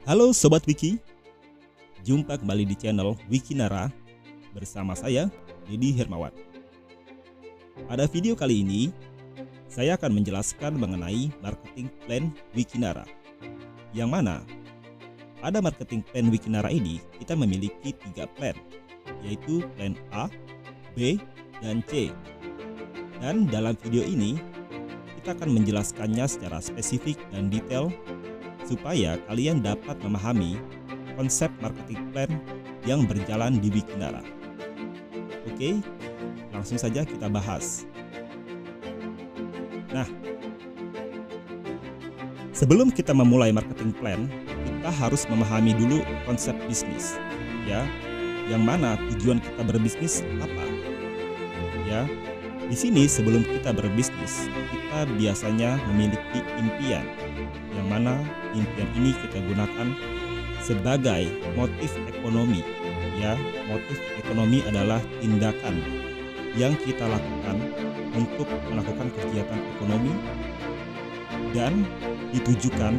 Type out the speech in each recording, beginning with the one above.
Halo Sobat Wiki, jumpa kembali di channel Wikinara bersama saya, Deddy Hermawan. Pada video kali ini, saya akan menjelaskan mengenai marketing plan Wikinara. Yang mana, pada marketing plan Wikinara ini, kita memiliki 3 plan, yaitu plan A, B, dan C. Dan dalam video ini, kita akan menjelaskannya secara spesifik dan detail supaya kalian dapat memahami konsep marketing plan yang berjalan di Wikinara. Oke, langsung saja kita bahas. Nah, sebelum kita memulai marketing plan, kita harus memahami dulu konsep bisnis, ya. Yang mana tujuan kita berbisnis apa? Ya, di sini sebelum kita berbisnis, kita biasanya memiliki impian. Yang mana impian ini kita gunakan sebagai motif ekonomi. Ya, motif ekonomi adalah tindakan yang kita lakukan untuk melakukan kegiatan ekonomi dan ditujukan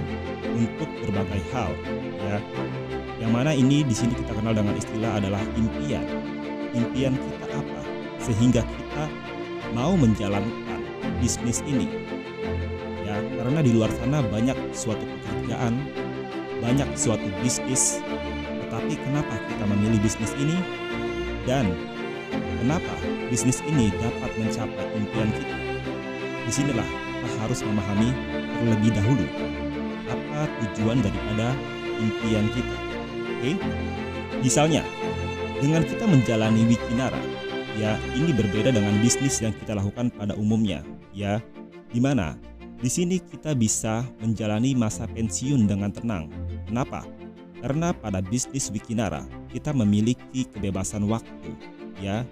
untuk berbagai hal. Ya, yang mana ini di sini kita kenal dengan istilah adalah impian. Impian kita apa? Sehingga kita mau menjalankan bisnis ini. Ya, karena di luar sana banyak suatu pekerjaan, banyak suatu bisnis, tetapi kenapa kita memilih bisnis ini dan kenapa bisnis ini dapat mencapai impian kita? Disinilah kita harus memahami terlebih dahulu apa tujuan daripada impian kita. Oke? Misalnya, dengan kita menjalani Wikinara, ya ini berbeda dengan bisnis yang kita lakukan pada umumnya, ya, di mana di sini kita bisa menjalani masa pensiun dengan tenang. Kenapa? Karena pada bisnis Wikinara kita memiliki kebebasan waktu. Ya,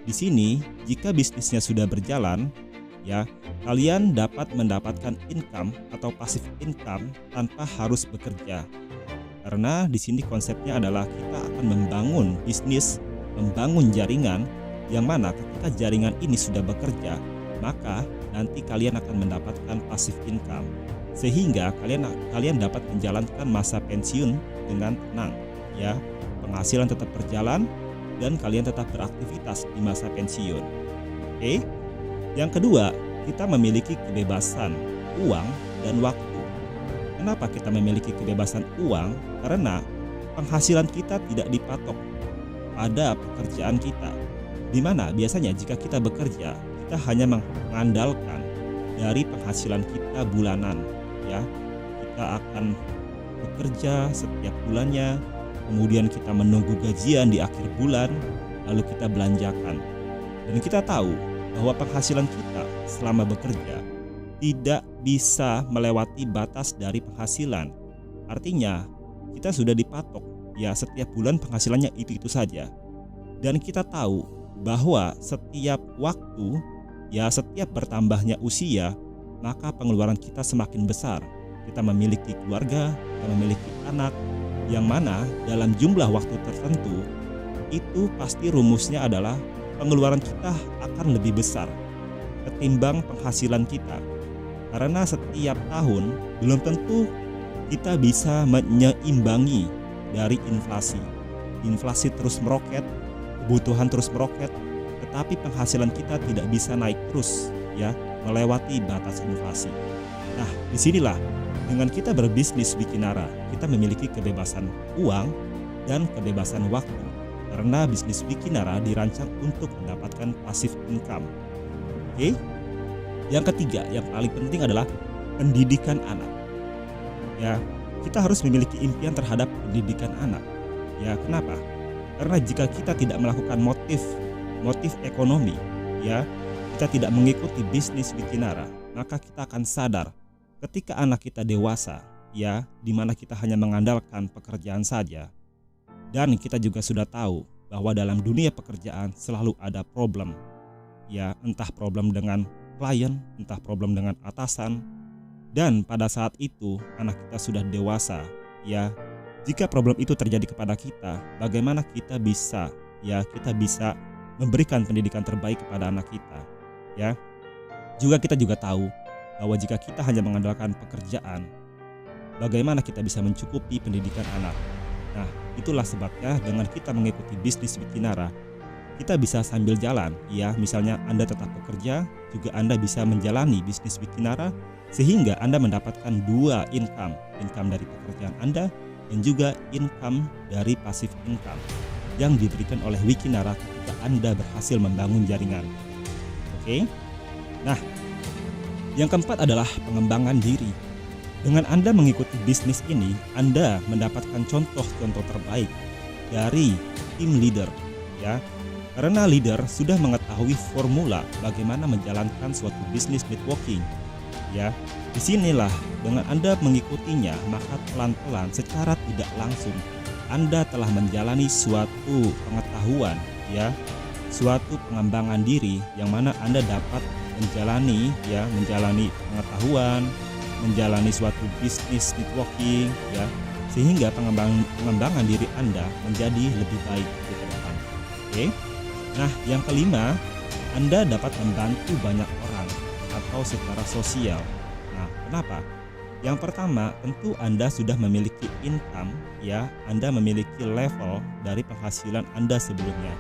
di sini jika bisnisnya sudah berjalan, ya kalian dapat mendapatkan income atau passive income tanpa harus bekerja. Karena di sini konsepnya adalah kita akan membangun bisnis, membangun jaringan, yang mana ketika jaringan ini sudah bekerja, maka nanti kalian akan mendapatkan passive income sehingga kalian dapat menjalankan masa pensiun dengan tenang, ya. Penghasilan tetap berjalan dan kalian tetap beraktivitas di masa pensiun. Oke. Yang kedua, kita memiliki kebebasan uang dan waktu. Kenapa kita memiliki kebebasan uang? Karena penghasilan kita tidak dipatok pada pekerjaan kita. Di mana biasanya jika kita bekerja, kita hanya mengandalkan dari penghasilan kita bulanan, ya. Kita akan bekerja setiap bulannya, kemudian kita menunggu gajian di akhir bulan, lalu kita belanjakan. Dan kita tahu bahwa penghasilan kita selama bekerja tidak bisa melewati batas dari penghasilan. Artinya, kita sudah dipatok, ya, setiap bulan penghasilannya itu saja. Dan kita tahu bahwa setiap waktu, ya, setiap bertambahnya usia, maka pengeluaran kita semakin besar. Kita memiliki keluarga, kita memiliki anak, yang mana dalam jumlah waktu tertentu, itu pasti rumusnya adalah pengeluaran kita akan lebih besar ketimbang penghasilan kita. Karena setiap tahun belum tentu kita bisa menyeimbangi dari inflasi. Inflasi terus meroket, kebutuhan terus meroket, tetapi penghasilan kita tidak bisa naik terus, ya, melewati batas inflasi. Nah, disinilah dengan kita berbisnis Wikinara, kita memiliki kebebasan uang dan kebebasan waktu. Karena bisnis Wikinara dirancang untuk mendapatkan passive income. Oke? Yang ketiga, yang paling penting adalah pendidikan anak. Ya, kita harus memiliki impian terhadap pendidikan anak. Ya, kenapa? Karena jika kita tidak melakukan motif ekonomi, ya, kita tidak mengikuti bisnis Wikinara, maka kita akan sadar ketika anak kita dewasa, ya, di mana kita hanya mengandalkan pekerjaan saja. Dan kita juga sudah tahu bahwa dalam dunia pekerjaan selalu ada problem, ya, entah problem dengan klien, entah problem dengan atasan. Dan pada saat itu anak kita sudah dewasa, ya. Jika problem itu terjadi kepada kita, bagaimana kita bisa memberikan pendidikan terbaik kepada anak kita, ya. Kita juga tahu bahwa jika kita hanya mengandalkan pekerjaan, bagaimana kita bisa mencukupi pendidikan anak. Nah, itulah sebabnya dengan kita mengikuti bisnis Wikinara, kita bisa sambil jalan, ya. Misalnya Anda tetap bekerja, juga Anda bisa menjalani bisnis Wikinara, sehingga Anda mendapatkan dua income dari pekerjaan Anda dan juga income dari passive income yang diberikan oleh Wikinara ketika Anda berhasil membangun jaringan. Oke. Nah, yang keempat adalah pengembangan diri. Dengan Anda mengikuti bisnis ini, Anda mendapatkan contoh-contoh terbaik dari tim leader, ya. Karena leader sudah mengetahui formula bagaimana menjalankan suatu bisnis networking, ya. Disinilah dengan Anda mengikutinya, maka pelan-pelan secara tidak langsung Anda telah menjalani suatu pengetahuan, ya, suatu pengembangan diri yang mana Anda dapat menjalani pengetahuan, menjalani suatu bisnis networking, ya, sehingga pengembangan diri Anda menjadi lebih baik ke depan. Oke. Nah, yang kelima, Anda dapat membantu banyak orang atau secara sosial. Nah, kenapa? Yang pertama, tentu Anda sudah memiliki income, ya, Anda memiliki level dari penghasilan Anda sebelumnya.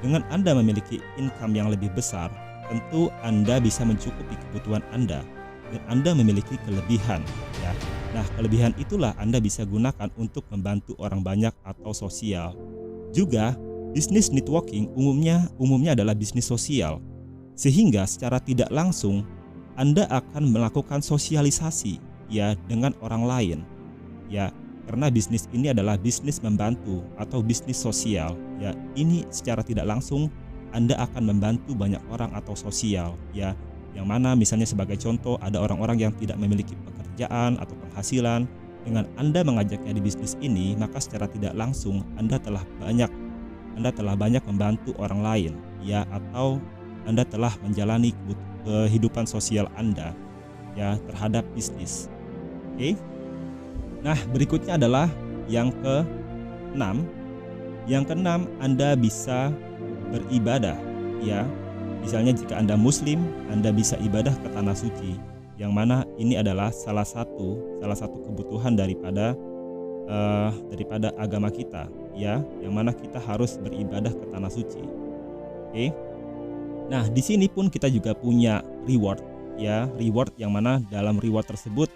Dengan Anda memiliki income yang lebih besar, tentu Anda bisa mencukupi kebutuhan Anda dan Anda memiliki kelebihan, ya. Nah, kelebihan itulah Anda bisa gunakan untuk membantu orang banyak atau sosial. Juga bisnis networking umumnya adalah bisnis sosial, sehingga secara tidak langsung Anda akan melakukan sosialisasi, ya, dengan orang lain, ya, karena bisnis ini adalah bisnis membantu atau bisnis sosial, ya. Ini secara tidak langsung Anda akan membantu banyak orang atau sosial, ya, yang mana misalnya sebagai contoh ada orang-orang yang tidak memiliki pekerjaan atau penghasilan. Dengan Anda mengajaknya di bisnis ini, maka secara tidak langsung Anda telah banyak membantu orang lain, ya, atau Anda telah menjalani kehidupan sosial Anda, ya, terhadap bisnis. Oke. Nah, berikutnya adalah yang keenam. Yang keenam, Anda bisa beribadah, ya. Misalnya jika Anda Muslim, Anda bisa ibadah ke tanah suci, yang mana ini adalah salah satu kebutuhan daripada agama kita, ya, yang mana kita harus beribadah ke tanah suci. Oke. Nah, di sini pun kita juga punya reward, ya, reward yang mana dalam reward tersebut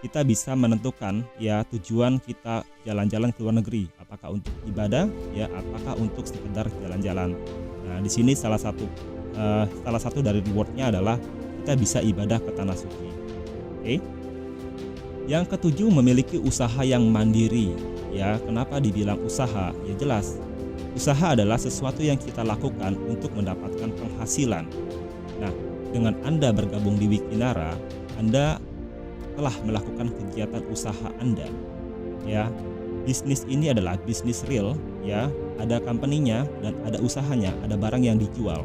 kita bisa menentukan, ya, tujuan kita jalan-jalan ke luar negeri, apakah untuk ibadah, ya, apakah untuk sekedar jalan-jalan. Nah, di sini salah satu dari rewardnya adalah kita bisa ibadah ke tanah suci. Oke. Yang ketujuh, memiliki usaha yang mandiri, ya. Kenapa dibilang usaha? Ya jelas, usaha adalah sesuatu yang kita lakukan untuk mendapatkan penghasilan. Nah, dengan Anda bergabung di Wikinara, Anda telah melakukan kegiatan usaha Anda, ya. Bisnis ini adalah bisnis real, ya. Ada company-nya dan ada usahanya, ada barang yang dijual.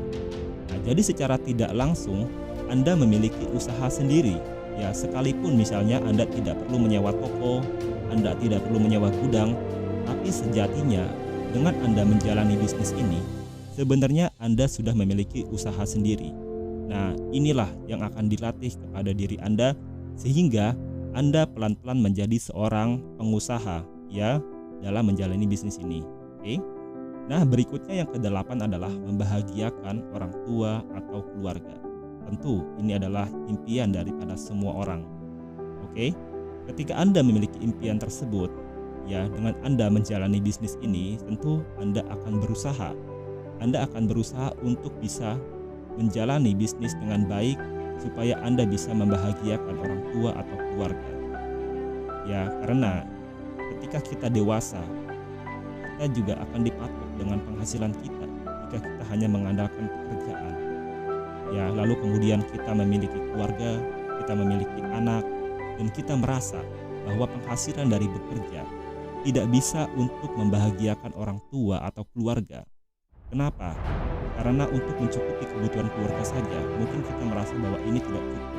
Nah, jadi secara tidak langsung Anda memiliki usaha sendiri, ya. Sekalipun misalnya Anda tidak perlu menyewa toko, Anda tidak perlu menyewa gudang, tapi sejatinya dengan Anda menjalani bisnis ini, sebenarnya Anda sudah memiliki usaha sendiri. Nah, inilah yang akan dilatih kepada diri Anda sehingga Anda pelan-pelan menjadi seorang pengusaha, ya, dalam menjalani bisnis ini. Oke. Nah, berikutnya yang kedelapan adalah membahagiakan orang tua atau keluarga. Tentu ini adalah impian daripada semua orang. Oke. Ketika Anda memiliki impian tersebut, ya, dengan Anda menjalani bisnis ini, tentu Anda akan berusaha. Anda akan berusaha untuk bisa menjalani bisnis dengan baik supaya Anda bisa membahagiakan orang tua atau keluarga. Ya, karena ketika kita dewasa, kita juga akan dipatok dengan penghasilan kita jika kita hanya mengandalkan pekerjaan. Ya, lalu kemudian kita memiliki keluarga, kita memiliki anak, dan kita merasa bahwa penghasilan dari bekerja tidak bisa untuk membahagiakan orang tua atau keluarga. Kenapa? Karena untuk mencukupi kebutuhan keluarga saja, mungkin kita merasa bahwa ini tidak cukup.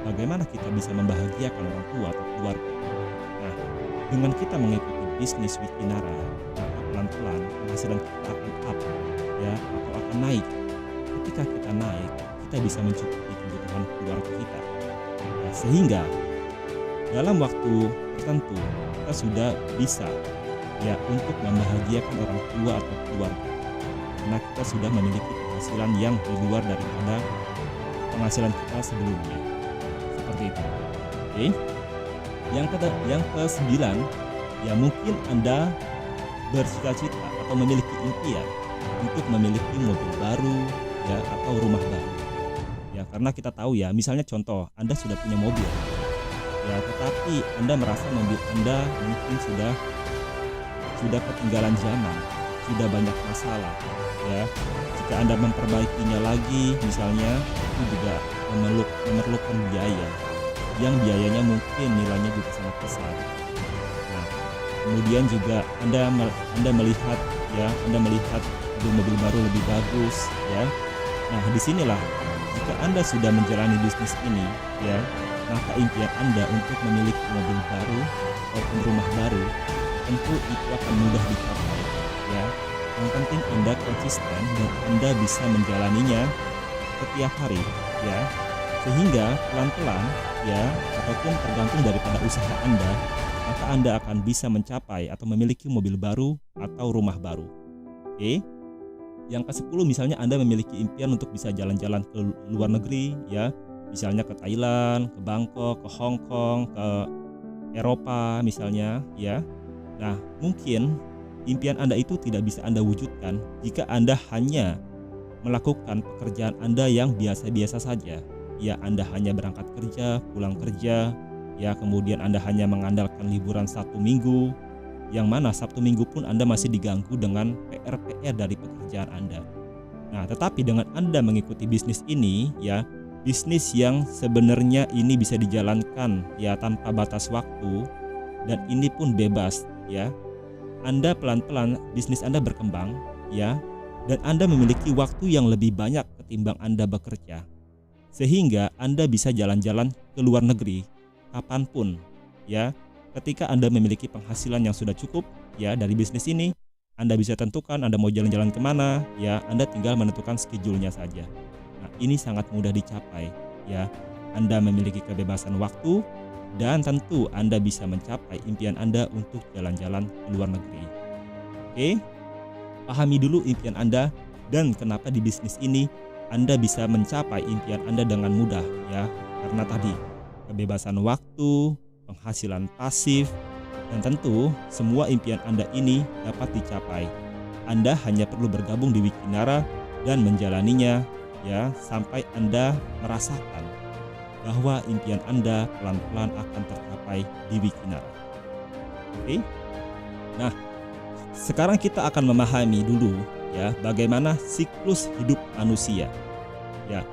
Bagaimana kita bisa membahagiakan orang tua atau keluarga? Nah, dengan kita mengikuti bisnis Wikinara, maka pelan-pelan penghasilan kita akan up, ya, atau akan naik. Ketika kita naik, kita bisa mencukupi kebutuhan keluarga kita. Nah, sehingga dalam waktu tertentu kita sudah bisa ya untuk membahagiakan orang tua atau keluarga, karena kita sudah memiliki penghasilan yang di luar daripada penghasilan kita sebelumnya. Seperti itu. Oke. Yang ke-9, ya mungkin Anda bercita-cita atau memiliki impian untuk memiliki mobil baru ya atau rumah baru. Ya, karena kita tahu ya, misalnya contoh, Anda sudah punya mobil. Ya, tetapi Anda merasa mobil Anda mungkin sudah ketinggalan zaman, sudah banyak masalah ya. Jika Anda memperbaikinya lagi misalnya, itu juga memerlukan biaya yang biayanya mungkin nilainya juga sangat besar. Nah, kemudian juga Anda melihat mobil baru lebih bagus ya. Nah, disinilah jika Anda sudah menjalani bisnis ini ya, maka impian Anda untuk memiliki mobil baru ataupun rumah baru tentu itu akan mudah dicapai ya. Yang penting Anda konsisten dan Anda bisa menjalaninya setiap hari ya, sehingga pelan-pelan ya, ataupun tergantung daripada usaha Anda, maka Anda akan bisa mencapai atau memiliki mobil baru atau rumah baru. Oke. Yang ke-10 misalnya Anda memiliki impian untuk bisa jalan-jalan ke luar negeri ya, misalnya ke Thailand, ke Bangkok, ke Hong Kong, ke Eropa misalnya ya. Nah, mungkin impian Anda itu tidak bisa Anda wujudkan jika Anda hanya melakukan pekerjaan Anda yang biasa-biasa saja. Ya, Anda hanya berangkat kerja, pulang kerja, ya kemudian Anda hanya mengandalkan liburan Sabtu Minggu, yang mana Sabtu Minggu pun Anda masih diganggu dengan PR-PR dari pekerjaan Anda. Nah, tetapi dengan Anda mengikuti bisnis ini, ya, bisnis yang sebenarnya ini bisa dijalankan ya tanpa batas waktu, dan ini pun bebas, ya. Anda pelan-pelan bisnis Anda berkembang, ya, dan Anda memiliki waktu yang lebih banyak ketimbang Anda bekerja. Sehingga Anda bisa jalan-jalan ke luar negeri kapanpun, ya. Ketika Anda memiliki penghasilan yang sudah cukup ya dari bisnis ini, Anda bisa tentukan Anda mau jalan-jalan kemana, ya. Anda tinggal menentukan schedule-nya saja. Nah, ini sangat mudah dicapai, ya. Anda memiliki kebebasan waktu dan tentu Anda bisa mencapai impian Anda untuk jalan-jalan ke luar negeri. Oke, pahami dulu impian Anda dan kenapa di bisnis ini Anda bisa mencapai impian Anda dengan mudah, ya. Karena tadi kebebasan waktu, penghasilan pasif, dan tentu semua impian Anda ini dapat dicapai. Anda hanya perlu bergabung di Wikinara dan menjalaninya, ya, sampai Anda merasakan bahwa impian Anda pelan-pelan akan tercapai di Wikinara. Oke. Nah, sekarang kita akan memahami dulu ya bagaimana siklus hidup manusia. Ya,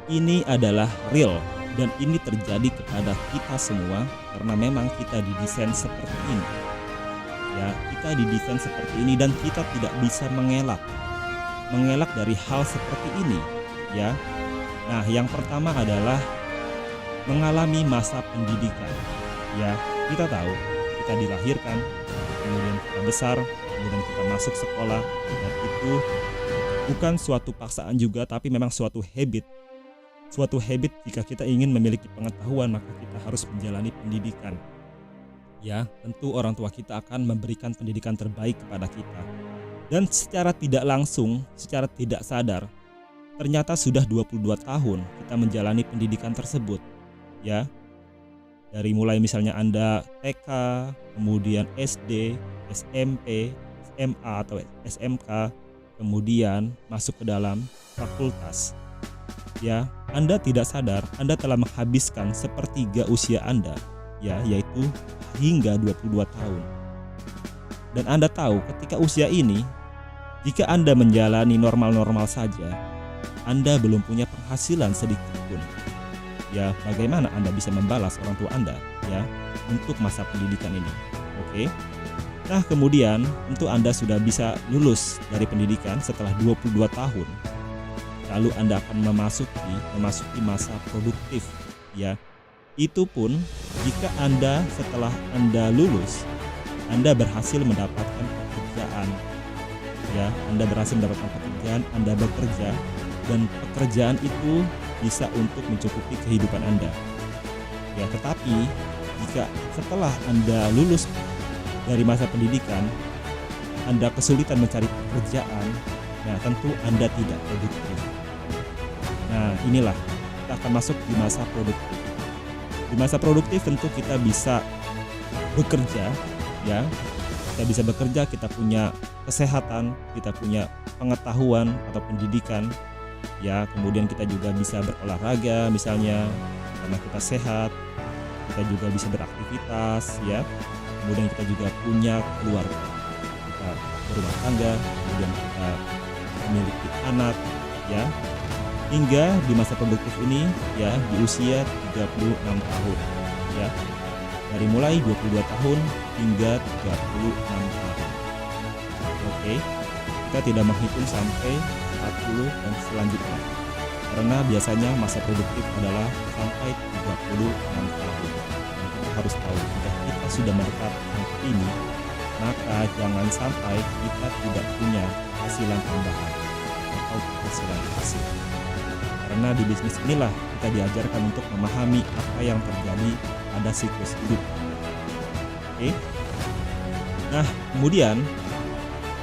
ini adalah real dan ini terjadi kepada kita semua karena memang kita didesain seperti ini. Ya, kita didesain seperti ini dan kita tidak bisa mengelak dari hal seperti ini, ya. Nah, yang pertama adalah mengalami masa pendidikan. Ya, kita tahu kita dilahirkan, kemudian kita besar, kemudian kita masuk sekolah, dan itu bukan suatu paksaan juga, tapi memang suatu habit. Suatu habit jika kita ingin memiliki pengetahuan, maka kita harus menjalani pendidikan. Ya, tentu orang tua kita akan memberikan pendidikan terbaik kepada kita. Dan secara tidak langsung, secara tidak sadar, ternyata sudah 22 tahun kita menjalani pendidikan tersebut. Ya, dari mulai misalnya Anda TK, kemudian SD, SMP, SMA atau SMK, kemudian masuk ke dalam fakultas. Ya, Anda tidak sadar Anda telah menghabiskan sepertiga usia Anda, ya, yaitu hingga 22 tahun. Dan Anda tahu ketika usia ini, jika Anda menjalani normal-normal saja, Anda belum punya penghasilan sedikit pun. Ya, bagaimana Anda bisa membalas orang tua Anda, ya, untuk masa pendidikan ini? Oke. Nah, kemudian tentu Anda sudah bisa lulus dari pendidikan setelah 22 tahun. Lalu Anda akan memasuki masa produktif, ya. Itu pun jika Anda setelah Anda lulus, Anda berhasil mendapatkan pekerjaan. Ya, Anda berhasil mendapatkan pekerjaan, Anda bekerja, dan pekerjaan itu bisa untuk mencukupi kehidupan Anda. Ya, tetapi jika setelah Anda lulus dari masa pendidikan, Anda kesulitan mencari pekerjaan, nah tentu Anda tidak produktif. Nah, inilah kita akan masuk di masa produktif. Di masa produktif tentu kita bisa bekerja, ya. Kita bisa bekerja, kita punya kesehatan, kita punya pengetahuan atau pendidikan, ya. Kemudian kita juga bisa berolahraga misalnya karena kita sehat. Kita juga bisa beraktivitas, ya. Kemudian kita juga punya keluarga. Kita berumah tangga, kemudian kita memiliki anak, ya. Hingga di masa produktif ini, ya, di usia 36 tahun, ya. Dari mulai 22 tahun hingga 36 tahun. Oke. Kita tidak menghitung sampai 40 dan selanjutnya. Karena biasanya masa produktif adalah sampai 36 tahun. Dan kita harus tahu, jika kita sudah mendekati angka ini, maka jangan sampai kita tidak punya penghasilan tambahan atau penghasilan pasif. Karena di bisnis inilah kita diajarkan untuk memahami apa yang terjadi pada siklus hidup. Oke. Nah, kemudian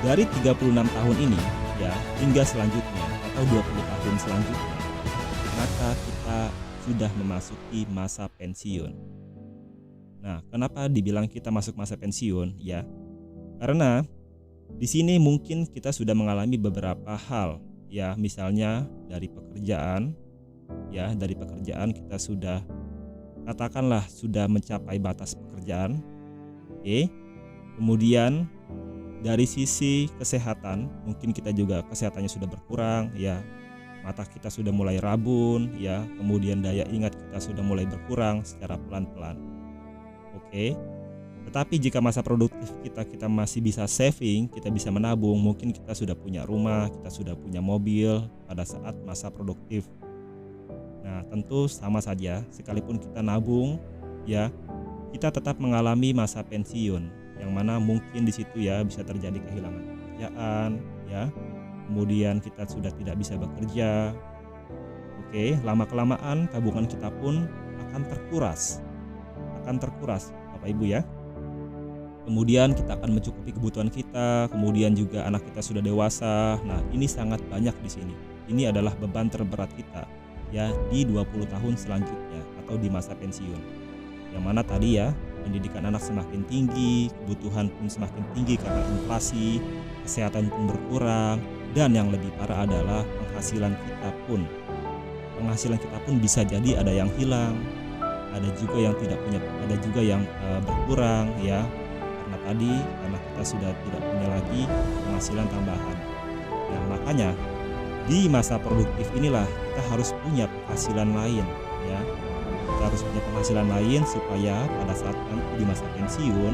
dari 36 tahun ini, ya, hingga selanjutnya atau 20 tahun selanjutnya, maka kita sudah memasuki masa pensiun. Nah, kenapa dibilang kita masuk masa pensiun? Ya, karena di sini mungkin kita sudah mengalami beberapa hal, ya, misalnya dari pekerjaan, ya, dari pekerjaan kita sudah, katakanlah sudah mencapai batas pekerjaan, oke. Kemudian dari sisi kesehatan, mungkin kita juga kesehatannya sudah berkurang, ya. Mata kita sudah mulai rabun, ya. Kemudian daya ingat kita sudah mulai berkurang secara pelan-pelan. Oke. Tetapi jika masa produktif kita masih bisa saving, kita bisa menabung, mungkin kita sudah punya rumah, kita sudah punya mobil pada saat masa produktif. Nah, tentu sama saja, sekalipun kita nabung, ya, kita tetap mengalami masa pensiun, yang mana mungkin di situ, ya, bisa terjadi kehilangan pekerjaan, ya. Kemudian kita sudah tidak bisa bekerja. Oke, lama-kelamaan tabungan kita pun akan terkuras. Bapak Ibu, ya. Kemudian kita akan mencukupi kebutuhan kita, kemudian juga anak kita sudah dewasa. Nah, ini sangat banyak di sini. Ini adalah beban terberat kita, ya, di 20 tahun selanjutnya atau di masa pensiun. Yang mana tadi, ya, pendidikan anak semakin tinggi, kebutuhan pun semakin tinggi karena inflasi, kesehatan pun berkurang, dan yang lebih parah adalah penghasilan kita pun bisa jadi ada yang hilang, ada juga yang tidak punya, ada juga yang berkurang, ya. Karena kita sudah tidak punya lagi penghasilan tambahan. Nah, makanya di masa produktif inilah kita harus punya penghasilan lain, ya. Kita harus punya penghasilan lain supaya pada saat nanti di masa pensiun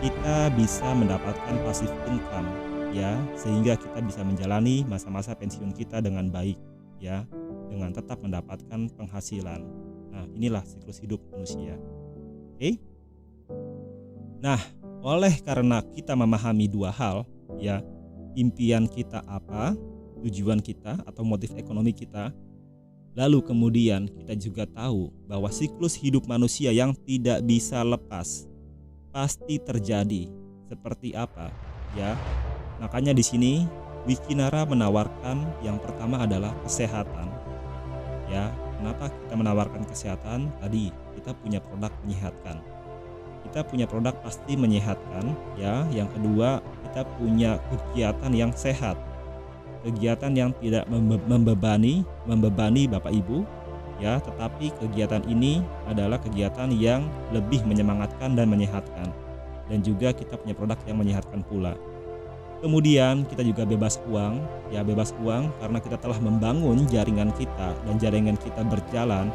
kita bisa mendapatkan passive income, ya, sehingga kita bisa menjalani masa-masa pensiun kita dengan baik, ya, dengan tetap mendapatkan penghasilan. Nah, inilah siklus hidup manusia. Oke. Nah, oleh karena kita memahami dua hal, ya, impian kita apa, tujuan kita atau motif ekonomi kita, lalu kemudian kita juga tahu bahwa siklus hidup manusia yang tidak bisa lepas pasti terjadi. Seperti apa, ya? Makanya di sini Wikinara menawarkan yang pertama adalah kesehatan, ya. Kenapa kita menawarkan kesehatan? Tadi kita punya produk menyehatkan. Kita punya produk pasti menyehatkan, ya. Yang kedua, kita punya kegiatan yang sehat, kegiatan yang tidak membebani Bapak Ibu, ya. Tetapi kegiatan ini adalah kegiatan yang lebih menyemangatkan dan menyehatkan, dan juga kita punya produk yang menyehatkan pula. Kemudian kita juga bebas uang, ya, bebas uang karena kita telah membangun jaringan kita dan jaringan kita berjalan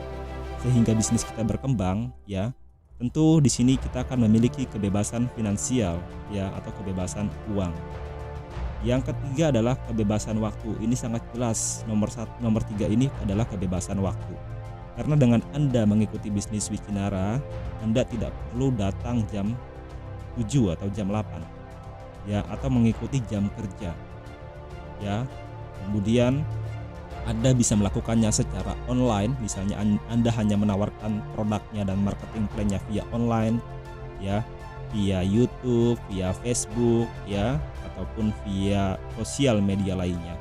sehingga bisnis kita berkembang, ya. Tentu di sini kita akan memiliki kebebasan finansial, ya, atau kebebasan uang. Yang ketiga adalah kebebasan waktu. Ini sangat jelas, nomor 3 ini adalah kebebasan waktu. Karena dengan Anda mengikuti bisnis Wikinara, Anda tidak perlu datang jam 7 atau jam 8, ya, atau mengikuti jam kerja, ya. Kemudian Anda bisa melakukannya secara online, misalnya Anda hanya menawarkan produknya dan marketing plan-nya via online, ya, via YouTube, via Facebook, ya, ataupun via sosial media lainnya.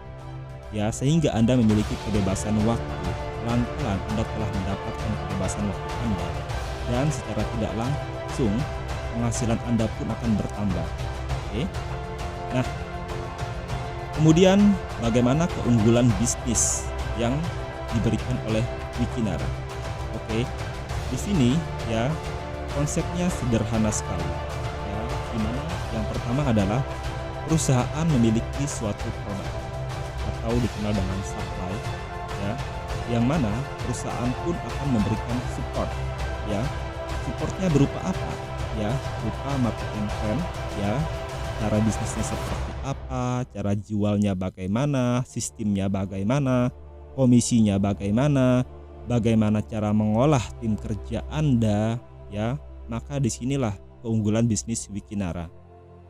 Ya, sehingga Anda memiliki kebebasan waktu. Pelan-pelan Anda telah mendapatkan kebebasan waktu Anda, dan secara tidak langsung penghasilan Anda pun akan bertambah. Oke. Nah, kemudian bagaimana keunggulan bisnis yang diberikan oleh Wikinara? Oke. Di sini ya konsepnya sederhana sekali. Ya, dimana yang pertama adalah perusahaan memiliki suatu produk atau dikenal dengan supply, ya, yang mana perusahaan pun akan memberikan support, ya. Supportnya berupa apa? Ya, berupa marketing plan, ya, cara bisnisnya seperti apa, cara jualnya bagaimana, sistemnya bagaimana, komisinya bagaimana, bagaimana cara mengolah tim kerja Anda, ya. Maka disinilah keunggulan bisnis Wikinara,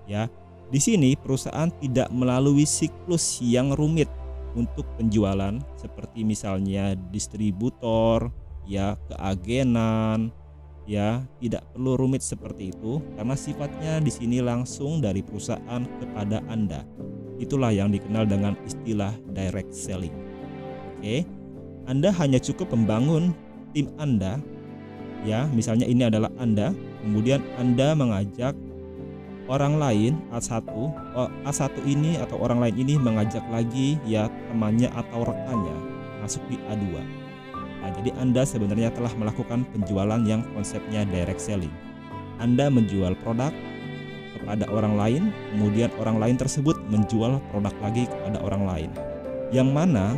ya. Di sini perusahaan tidak melalui siklus yang rumit untuk penjualan, seperti misalnya distributor, ya, keagenan, ya, tidak perlu rumit seperti itu karena sifatnya di sini langsung dari perusahaan kepada Anda. Itulah yang dikenal dengan istilah direct selling. Oke. Anda hanya cukup membangun tim Anda, ya, misalnya ini adalah Anda, kemudian Anda mengajak orang lain A1 ini atau orang lain ini mengajak lagi, ya, temannya atau rekannya masuk di A2. Nah, jadi Anda sebenarnya telah melakukan penjualan yang konsepnya direct selling. Anda menjual produk kepada orang lain, kemudian orang lain tersebut menjual produk lagi kepada orang lain. Yang mana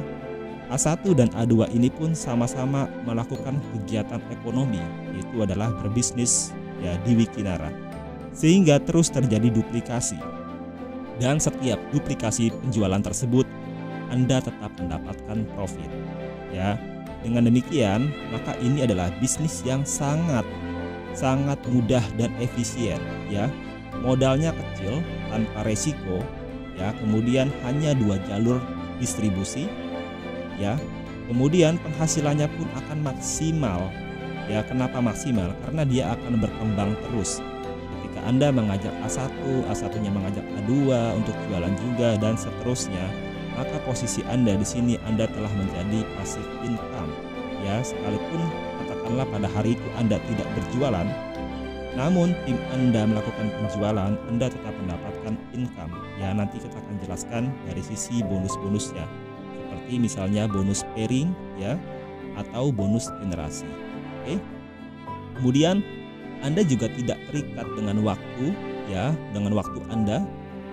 A1 dan A2 ini pun sama-sama melakukan kegiatan ekonomi, yaitu adalah berbisnis, ya, di Wikinara. Sehingga terus terjadi duplikasi. Dan setiap duplikasi penjualan tersebut Anda tetap mendapatkan profit, ya. Dengan demikian, maka ini adalah bisnis yang sangat mudah dan efisien, ya. Modalnya kecil, tanpa resiko, ya. Kemudian hanya 2 jalur distribusi, ya. Kemudian penghasilannya pun akan maksimal, ya. Kenapa maksimal? Karena dia akan berkembang terus. Ketika Anda mengajak A1, A1-nya mengajak A2 untuk jualan juga dan seterusnya, maka posisi Anda di sini Anda telah menjadi passive income, ya. Sekalipun katakanlah pada hari itu Anda tidak berjualan, namun tim Anda melakukan penjualan, Anda tetap mendapatkan income. Ya, nanti kita akan jelaskan dari sisi bonus-bonusnya, seperti misalnya bonus pairing, ya, atau bonus generasi. Oke. Kemudian Anda juga tidak terikat dengan waktu, ya, dengan waktu Anda,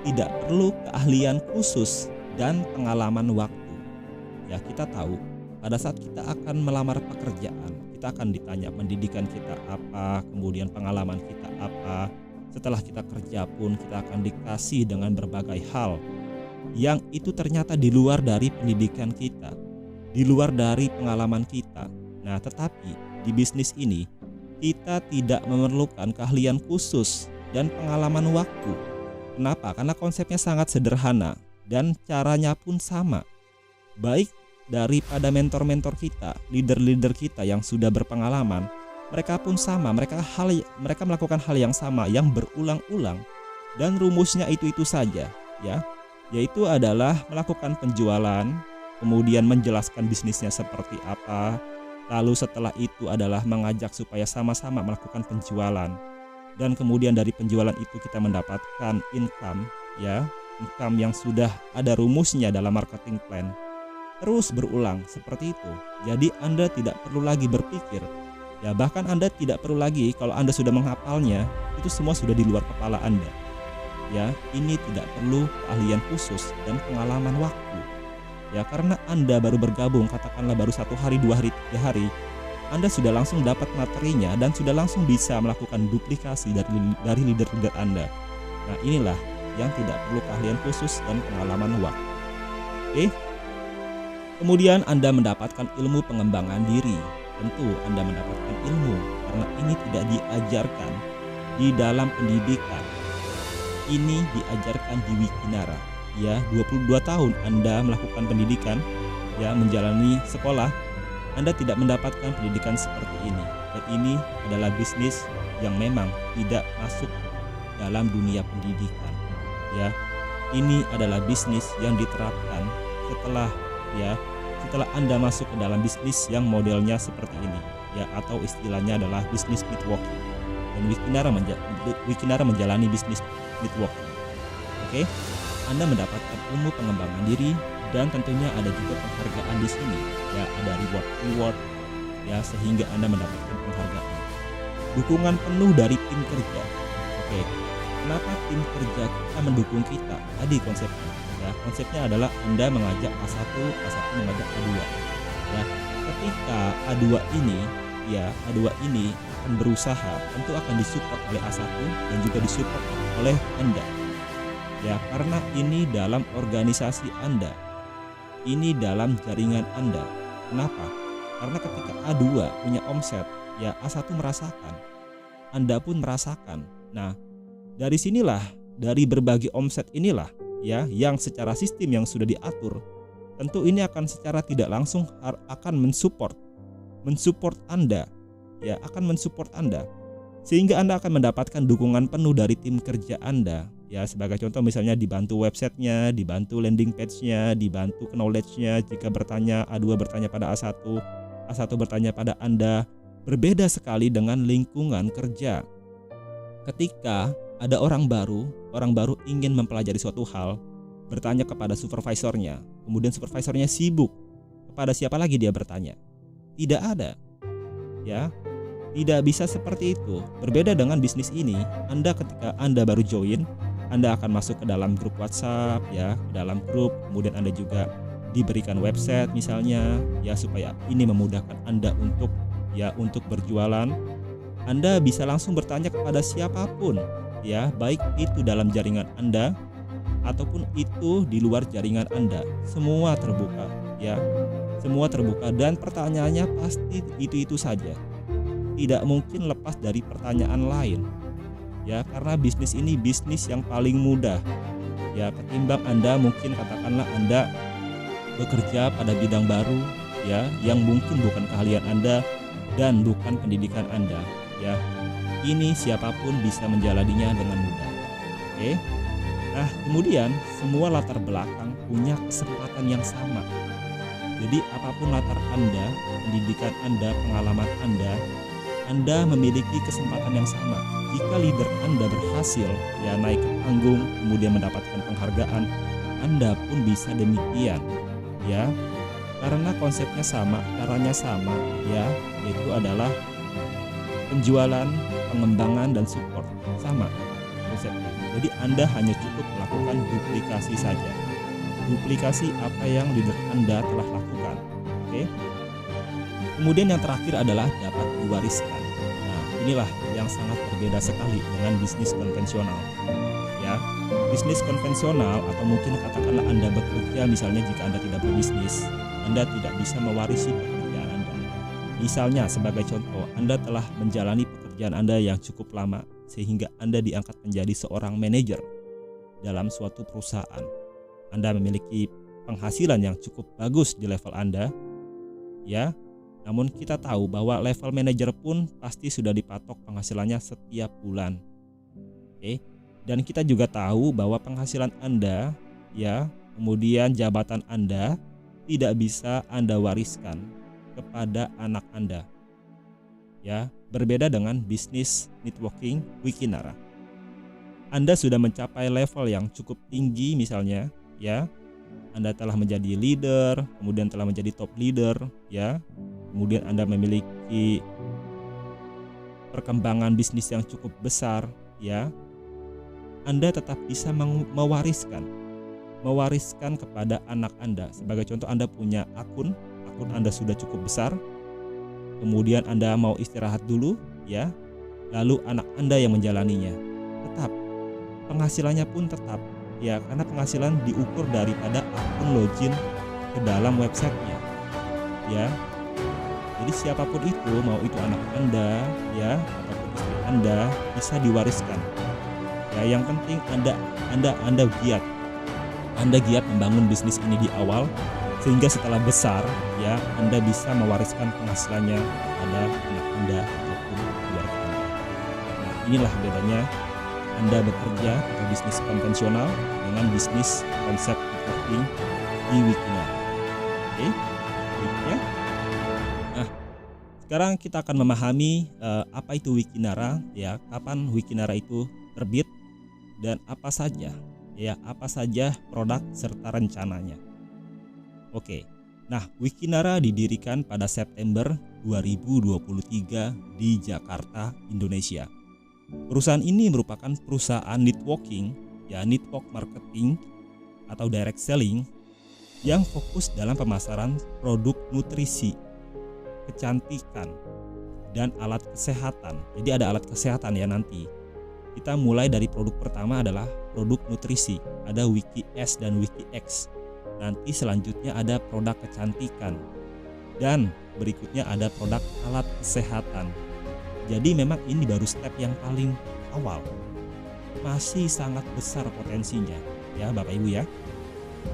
tidak perlu keahlian khusus dan pengalaman waktu. Ya, kita tahu pada saat kita akan melamar pekerjaan, kita akan ditanya pendidikan kita apa, kemudian pengalaman kita apa. Setelah kita kerja pun kita akan dikasih dengan berbagai hal yang itu ternyata di luar dari pendidikan kita, di luar dari pengalaman kita. Nah, tetapi di bisnis ini kita tidak memerlukan keahlian khusus dan pengalaman waktu. Kenapa? Karena konsepnya sangat sederhana dan caranya pun sama. Baik daripada mentor-mentor kita, leader-leader kita yang sudah berpengalaman, mereka pun sama, mereka melakukan hal yang sama yang berulang-ulang dan rumusnya itu saja, ya. Yaitu adalah melakukan penjualan, kemudian menjelaskan bisnisnya seperti apa. Lalu setelah itu adalah mengajak supaya sama-sama melakukan penjualan. Dan kemudian dari penjualan itu kita mendapatkan income, ya. Income yang sudah ada rumusnya dalam marketing plan. Terus berulang seperti itu. Jadi Anda tidak perlu lagi berpikir. Ya, bahkan Anda tidak perlu lagi, kalau Anda sudah menghafalnya, itu semua sudah di luar kepala Anda. Ya, ini tidak perlu keahlian khusus dan pengalaman waktu. Ya, karena Anda baru bergabung, katakanlah baru 1 hari, 2 hari, 3 hari, Anda sudah langsung dapat materinya dan sudah langsung bisa melakukan duplikasi dari leader-leader Anda. Nah, inilah yang tidak perlu keahlian khusus dan pengalaman waktu. Oke. Kemudian Anda mendapatkan ilmu pengembangan diri. Tentu Anda mendapatkan ilmu karena ini tidak diajarkan di dalam pendidikan. Ini diajarkan di Wikinara. Ya, 22 tahun Anda melakukan pendidikan, ya menjalani sekolah, Anda tidak mendapatkan pendidikan seperti ini. Dan ini adalah bisnis yang memang tidak masuk dalam dunia pendidikan. Ya, ini adalah bisnis yang diterapkan setelah Anda masuk ke dalam bisnis yang modelnya seperti ini, ya, atau istilahnya adalah bisnis networking. Dan Wikinara menjalani bisnis networking. Oke, Anda mendapatkan ilmu pengembangan diri dan tentunya ada juga penghargaan di sini. Ya, ada reward, ya, sehingga Anda mendapatkan penghargaan. Dukungan penuh dari tim kerja. Oke, kenapa tim kerja kita mendukung kita? Tadi konsepnya. Ya, konsepnya adalah Anda mengajak A1 mengajak A2. Ya, ketika A2 ini akan berusaha, tentu akan disupport oleh A1 dan juga disupport oleh Anda. Ya, karena ini dalam organisasi Anda. Ini dalam jaringan Anda. Kenapa? Karena ketika A2 punya omset, ya A1 merasakan. Anda pun merasakan. Nah, dari sinilah, dari berbagi omset inilah, ya, yang secara sistem yang sudah diatur, tentu ini akan secara tidak langsung akan mensupport Anda, ya, akan mensupport Anda, sehingga Anda akan mendapatkan dukungan penuh dari tim kerja Anda. Ya, sebagai contoh misalnya dibantu websitenya, dibantu landing page-nya, dibantu knowledge-nya. Jika bertanya, A2 bertanya pada A1 bertanya pada Anda. Berbeda sekali dengan lingkungan kerja. Ketika ada orang baru ingin mempelajari suatu hal, bertanya kepada supervisornya, kemudian supervisornya sibuk, kepada siapa lagi dia bertanya? Tidak ada. Ya, tidak bisa seperti itu. Berbeda dengan bisnis ini, ketika Anda baru join, Anda akan masuk ke dalam grup WhatsApp, ya, ke dalam grup, kemudian Anda juga diberikan website misalnya, ya, supaya ini memudahkan Anda untuk berjualan. Anda bisa langsung bertanya kepada siapapun, ya, baik itu dalam jaringan Anda ataupun itu di luar jaringan Anda. Semua terbuka, ya. Semua terbuka dan pertanyaannya pasti itu saja. Tidak mungkin lepas dari pertanyaan lain. Ya, karena bisnis ini bisnis yang paling mudah. Ya, ketimbang Anda mungkin katakanlah Anda bekerja pada bidang baru, ya, yang mungkin bukan keahlian Anda dan bukan pendidikan Anda, ya. Ini siapapun bisa menjalaninya dengan mudah. Oke. Nah, kemudian semua latar belakang punya kesempatan yang sama. Jadi apapun latar Anda, pendidikan Anda, pengalaman Anda memiliki kesempatan yang sama. Jika leader Anda berhasil, ya, naik ke panggung, kemudian mendapatkan penghargaan, Anda pun bisa demikian, ya. Karena konsepnya sama, caranya sama, ya, yaitu adalah penjualan, pengembangan, dan support sama konsepnya. Jadi Anda hanya cukup melakukan duplikasi saja. Duplikasi apa yang leader Anda telah lakukan. Oke. Kemudian yang terakhir adalah dapat diwariskan. Nah, inilah yang sangat berbeda sekali dengan bisnis konvensional. Ya, bisnis konvensional atau mungkin katakanlah Anda bekerja, misalnya jika Anda tidak berbisnis, Anda tidak bisa mewarisi pekerjaan Anda. Misalnya sebagai contoh, Anda telah menjalani pekerjaan Anda yang cukup lama sehingga Anda diangkat menjadi seorang manajer dalam suatu perusahaan. Anda memiliki penghasilan yang cukup bagus di level Anda, ya. Namun kita tahu bahwa level manajer pun pasti sudah dipatok penghasilannya setiap bulan. Oke. Dan kita juga tahu bahwa penghasilan Anda, ya, kemudian jabatan Anda tidak bisa Anda wariskan kepada anak Anda. Ya, berbeda dengan bisnis networking Wikinara. Anda sudah mencapai level yang cukup tinggi misalnya, ya. Anda telah menjadi leader, kemudian telah menjadi top leader, ya. Kemudian Anda memiliki perkembangan bisnis yang cukup besar, ya. Anda tetap bisa mewariskan kepada anak Anda. Sebagai contoh, Anda punya akun Anda sudah cukup besar. Kemudian Anda mau istirahat dulu, ya. Lalu anak Anda yang menjalaninya. Tetap penghasilannya pun tetap, ya, karena penghasilan diukur daripada akun login ke dalam websitenya, ya. Jadi siapapun itu, mau itu anak Anda, ya, ataupun istri Anda, bisa diwariskan. Ya, yang penting Anda giat. Anda giat membangun bisnis ini di awal sehingga setelah besar ya Anda bisa mewariskan penghasilannya pada anak Anda ataupun keluarga Anda. Nah, inilah bedanya Anda bekerja atau bisnis konvensional dengan bisnis konsep networking di Wikinara. Oke, berikutnya. Nah, sekarang kita akan memahami apa itu Wikinara, ya, kapan Wikinara itu terbit dan apa saja produk serta rencananya. Oke. Nah, Wikinara didirikan pada September 2023 di Jakarta, Indonesia. Perusahaan ini merupakan perusahaan networking, ya, network marketing atau direct selling yang fokus dalam pemasaran produk nutrisi, kecantikan, dan alat kesehatan. Jadi ada alat kesehatan ya nanti. Kita mulai dari produk pertama adalah produk nutrisi, ada Wiki S dan Wiki X. Nanti selanjutnya ada produk kecantikan dan berikutnya ada produk alat kesehatan. Jadi memang ini baru step yang paling awal. Masih sangat besar potensinya ya Bapak Ibu ya.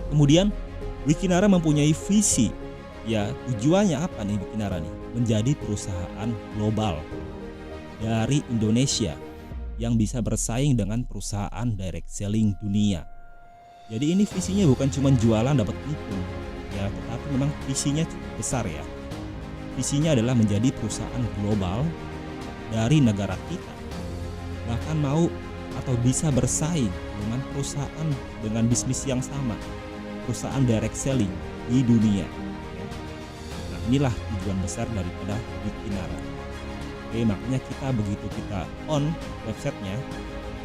Kemudian Wikinara mempunyai visi. Ya, tujuannya apa nih Wikinara nih? Menjadi perusahaan global dari Indonesia yang bisa bersaing dengan perusahaan direct selling dunia. Jadi ini visinya bukan cuma jualan dapat untung ya, tetapi memang visinya cukup besar ya. Visinya adalah menjadi perusahaan global dari negara kita. Bahkan mau atau bisa bersaing dengan perusahaan dengan bisnis yang sama, perusahaan direct selling di dunia. Nah, inilah tujuan besar daripada Wikinara. Oke, makanya kita begitu kita on websitenya,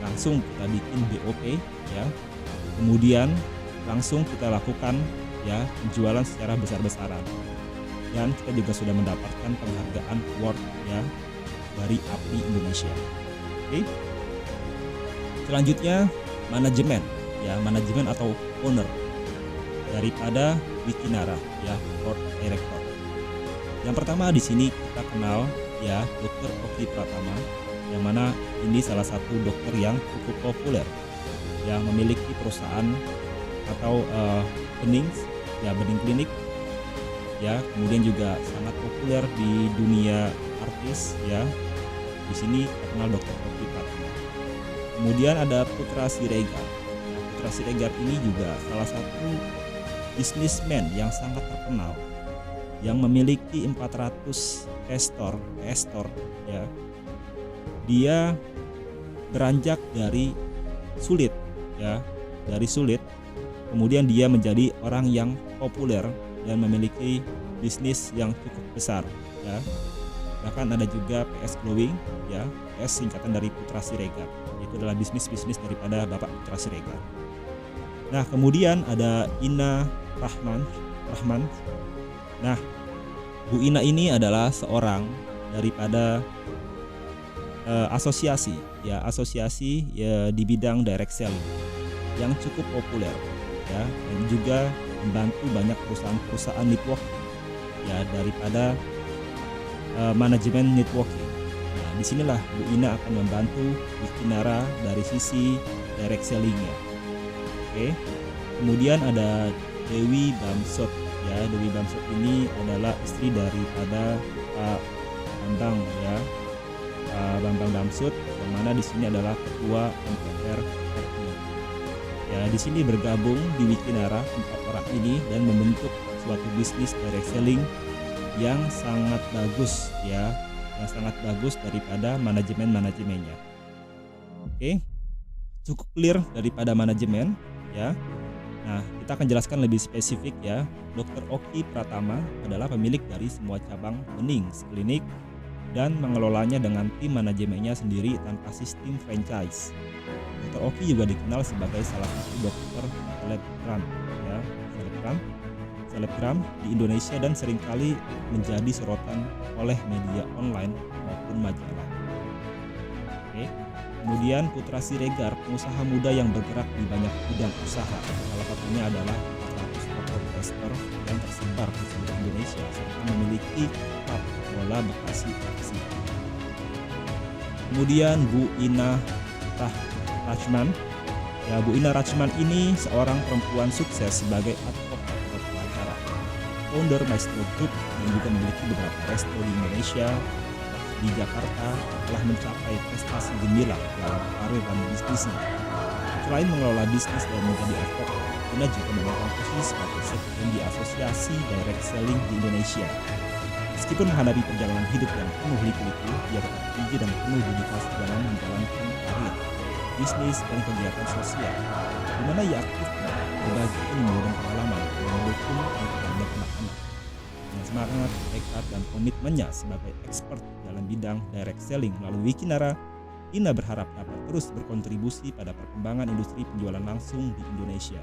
langsung kita bikin BOP ya. Kemudian langsung kita lakukan ya penjualan secara besar-besaran. Dan kita juga sudah mendapatkan penghargaan award ya dari API Indonesia. Oke. Selanjutnya manajemen ya, manajemen atau owner daripada Wikinara ya, board director. Yang pertama di sini kita kenal ya Dr. Oki Pratama, yang mana ini salah satu dokter yang cukup populer yang memiliki perusahaan atau bening klinik ya, kemudian juga sangat populer di dunia artis ya. Di sini terkenal Dr. Oki Pratama. Kemudian ada Putra Siregar. Nah, Putra Siregar ini juga salah satu bisnismen yang sangat terkenal yang memiliki 400 store ya. Dia beranjak dari sulit ya, kemudian dia menjadi orang yang populer dan memiliki bisnis yang cukup besar ya. Bahkan ada juga PS Glowing ya, PS singkatan dari Putra Siregar. Itu adalah bisnis daripada Bapak Putra Siregar. Nah, kemudian ada Ina Rahman. Nah, Bu Ina ini adalah seorang daripada asosiasi ya di bidang direct selling yang cukup populer ya, dan juga membantu banyak perusahaan networking ya daripada manajemen networking. Nah, disinilah Bu Ina akan membantu Wikinara dari sisi direct sellingnya. Oke. Kemudian ada Dewi Bamsud ya. Dewi Bamsud ini adalah istri daripada Pak Bambang ya. Bambang Bamsud, yang mana di sini adalah ketua MPR RI. Ya, di sini bergabung di Wikinara 4 orang ini dan membentuk suatu bisnis direct selling yang sangat bagus ya, yang sangat bagus daripada manajemennya. Oke, cukup clear daripada manajemen ya. Nah, kita akan jelaskan lebih spesifik ya. Dr. Oki Pratama adalah pemilik dari semua cabang Benings Klinik dan mengelolanya dengan tim manajemennya sendiri tanpa sistem franchise. Dr. Oki juga dikenal sebagai salah satu dokter selebgram di Indonesia dan seringkali menjadi sorotan oleh media online maupun majalah. Oke. Kemudian Putra Siregar, pengusaha muda yang bergerak di banyak bidang usaha. Salah satunya adalah 400 toko investor yang tersebar di seluruh Indonesia serta memiliki klub bola Bekasi FC. Kemudian Bu Ina Rachman. Ya, Bu Ina Rachman ini seorang perempuan sukses sebagai advokat atau pengacara. founder Maestro Group dan juga memiliki beberapa resto di Indonesia, di Jakarta, telah mencapai prestasi gemilang dalam karir dan bisnisnya. Selain mengelola bisnis dan menjadi advokat, Tina juga memegang posisi sebagai sekjen di Asosiasi Direct Selling di Indonesia. Meskipun menghadapi perjalanan hidup yang penuh liku-liku, ia tetap gigih dan penuh dedikasi dalam menjalankan karir, bisnis, dan kegiatan sosial, di mana ia aktif berbagi ilmu dan pengalaman yang mendukung anak-anak anak-anak. Dengan semangat, tekad, dan komitmennya sebagai expert dalam bidang direct selling melalui Wikinara, Tina berharap dapat terus berkontribusi pada perkembangan industri penjualan langsung di Indonesia.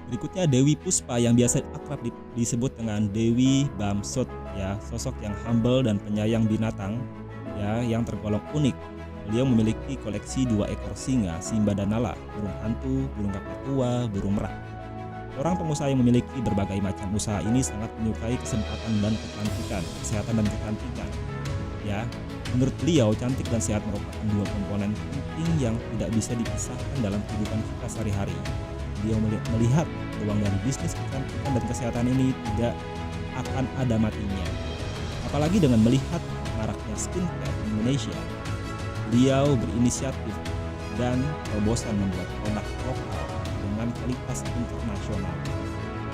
Berikutnya Dewi Puspa yang biasa akrab disebut dengan Dewi Bamsud, ya, sosok yang humble dan penyayang binatang, ya, yang tergolong unik. Beliau memiliki koleksi 2 ekor singa, Simba dan Nala, burung hantu, burung kakak tua, burung merak. Seorang pengusaha yang memiliki berbagai macam usaha ini sangat menyukai kesempatan dan kecantikan, kesehatan dan kecantikan. Ya, menurut beliau cantik dan sehat merupakan 2 komponen penting yang tidak bisa dipisahkan dalam kehidupan kita sehari-hari. Beliau melihat peluang dari bisnis kecantikan dan kesehatan ini tidak akan ada matinya. Apalagi dengan melihat maraknya skincare di Indonesia, beliau berinisiatif dan terobosan membuat produk lokal dengan kualitas internasional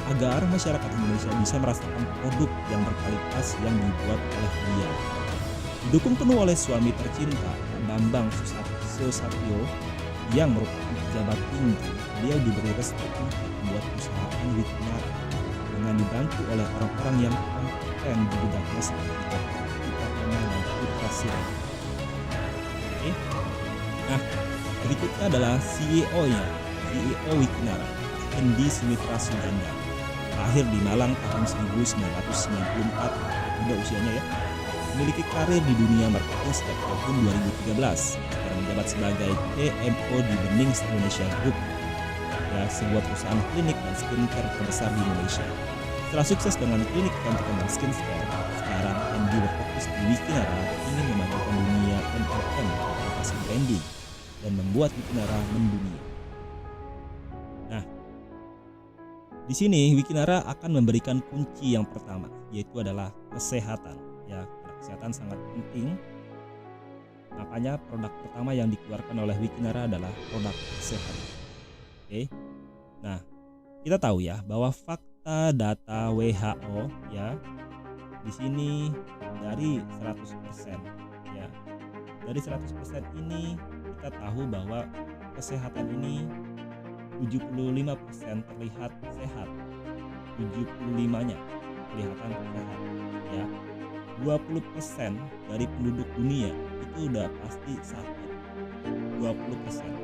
agar masyarakat Indonesia bisa merasakan produk yang berkualitas yang dibuat oleh beliau. Didukung penuh oleh suami tercinta Bambang Susatyo yang merupakan pejabat tinggi, beliau diberi restu untuk membuat perusahaan Wikinara dengan dibantu oleh orang-orang yang kompeten di bidangnya seperti Putra Tengah dan Putra Sirait. Oke. Nah, berikutnya adalah CEO-nya, CEO Wikinara, Hendi Sumitra Sujanda. Lahir di Malang tahun 1994, muda usianya ya. Memiliki karir di dunia marketing sejak tahun 2013. Sekarang menjabat sebagai PMO di Benings Indonesia Group, ya, sebuah perusahaan klinik dan skincare terbesar di Indonesia. Setelah sukses dengan klinik kecantikan dan skincare, sekarang Hendi berfokus di Wikinara ingin memajukan dunia MLM, aplikasi branding, dan membuat Wikinara mendunia. Nah, di sini Wikinara akan memberikan kunci yang pertama, yaitu adalah kesehatan. Ya, kesehatan sangat penting. Makanya produk pertama yang dikeluarkan oleh Wikinara adalah produk kesehatan. Oke. Nah, kita tahu ya bahwa fakta data WHO, ya, di sini dari 100%, ya. Dari 100% ini kita tahu bahwa kesehatan ini 75% terlihat sehat. 75-nya kelihatan sehat, ya. 20% dari penduduk dunia itu udah pasti sakit. 20%,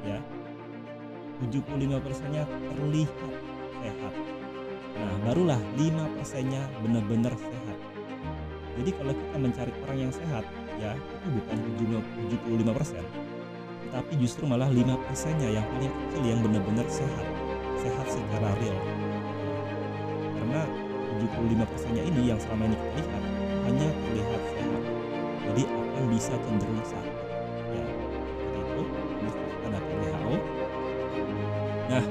ya. 75%-nya terlihat sehat. Nah, barulah 5%-nya benar-benar sehat. Jadi kalau kita mencari orang yang sehat, ya, itu bukan 75%, tetapi justru malah 5%-nya yang paling kecil yang benar-benar sehat. Sehat secara real. Karena 75%-nya ini yang selama ini kita lihat hanya terlihat sehat, jadi akan bisa cenderung sakit, ya, seperti itu menurut data WHO. Nah,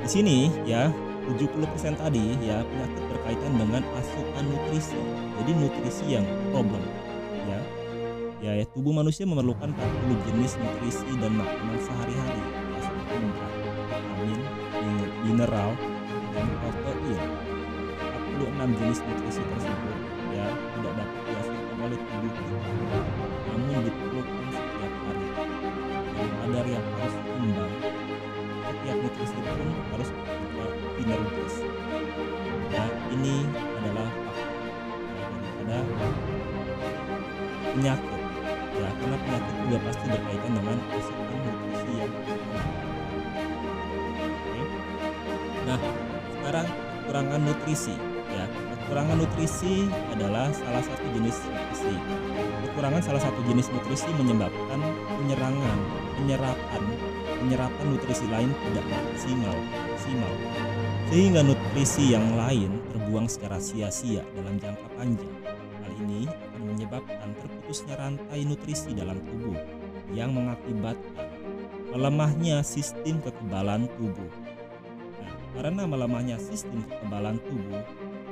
di sini ya 70% tadi ya penyakit berkaitan dengan asupan nutrisi, jadi nutrisi yang problem, ya. Ya, tubuh manusia memerlukan 40 jenis nutrisi dan makanan sehari-hari, ya, seperti vitamin, mineral, dan protein. 46 jenis nutrisi tersebut, ya, tidak dapat dihasilkan oleh tubuh kita, namun diperlukan setiap hari. Dan kadar yang harus seimbang, setiap nutrisi pun harus bekerja sinergis. Ya, ini adalah faktor, ya, daripada penyakit, ya, karena penyakit juga pasti berkaitan dengan asupan nutrisi yang kurang. Oke. Nah, sekarang kekurangan nutrisi. Ya, kekurangan nutrisi adalah salah satu jenis nutrisi. Kekurangan salah satu jenis nutrisi menyebabkan penyerapan nutrisi lain tidak maksimal, sehingga nutrisi yang lain terbuang secara sia-sia dalam jangka panjang. Hal ini akan menyebabkan terputusnya rantai nutrisi dalam tubuh yang mengakibatkan melemahnya sistem kekebalan tubuh. Nah, Karena melemahnya sistem kekebalan tubuh,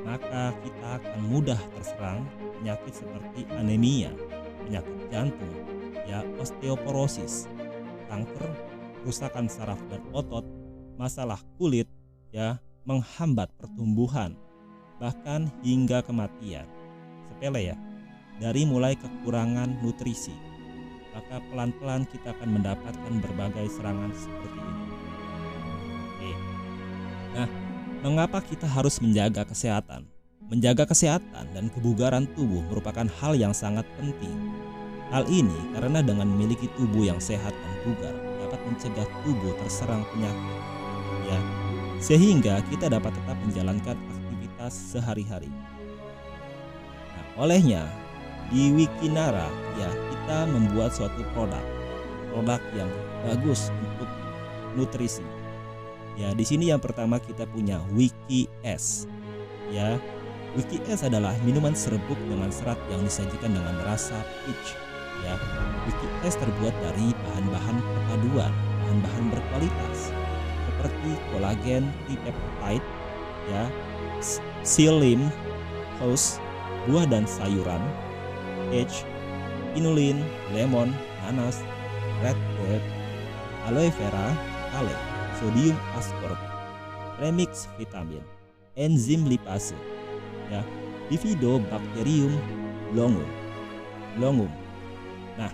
maka kita akan mudah terserang penyakit seperti anemia, penyakit jantung, ya osteoporosis, kanker, kerusakan saraf dan otot, masalah kulit, ya menghambat pertumbuhan, bahkan hingga kematian. Sepele ya, dari mulai kekurangan nutrisi, maka pelan-pelan kita akan mendapatkan berbagai serangan seperti ini. Oke. Nah, mengapa kita harus menjaga kesehatan? Menjaga kesehatan dan kebugaran tubuh merupakan hal yang sangat penting. Hal ini karena dengan memiliki tubuh yang sehat dan bugar dapat mencegah tubuh terserang penyakit, ya, sehingga kita dapat tetap menjalankan aktivitas sehari-hari. Nah, olehnya di Wikinara, ya, kita membuat suatu produk yang bagus untuk nutrisi. Ya, di sini yang pertama kita punya WikiS. Ya, WikiS adalah minuman serbuk dengan serat yang disajikan dengan rasa peach. Ya, WikiS terbuat dari bahan-bahan perpaduan, bahan-bahan berkualitas seperti kolagen, tripeptide, ya, psyllium, house, buah dan sayuran, H, inulin, lemon, nanas, red grape, aloe vera, kale, sodium ascorbate, premix vitamin, enzim lipase, ya, bifidobacterium longum. Nah,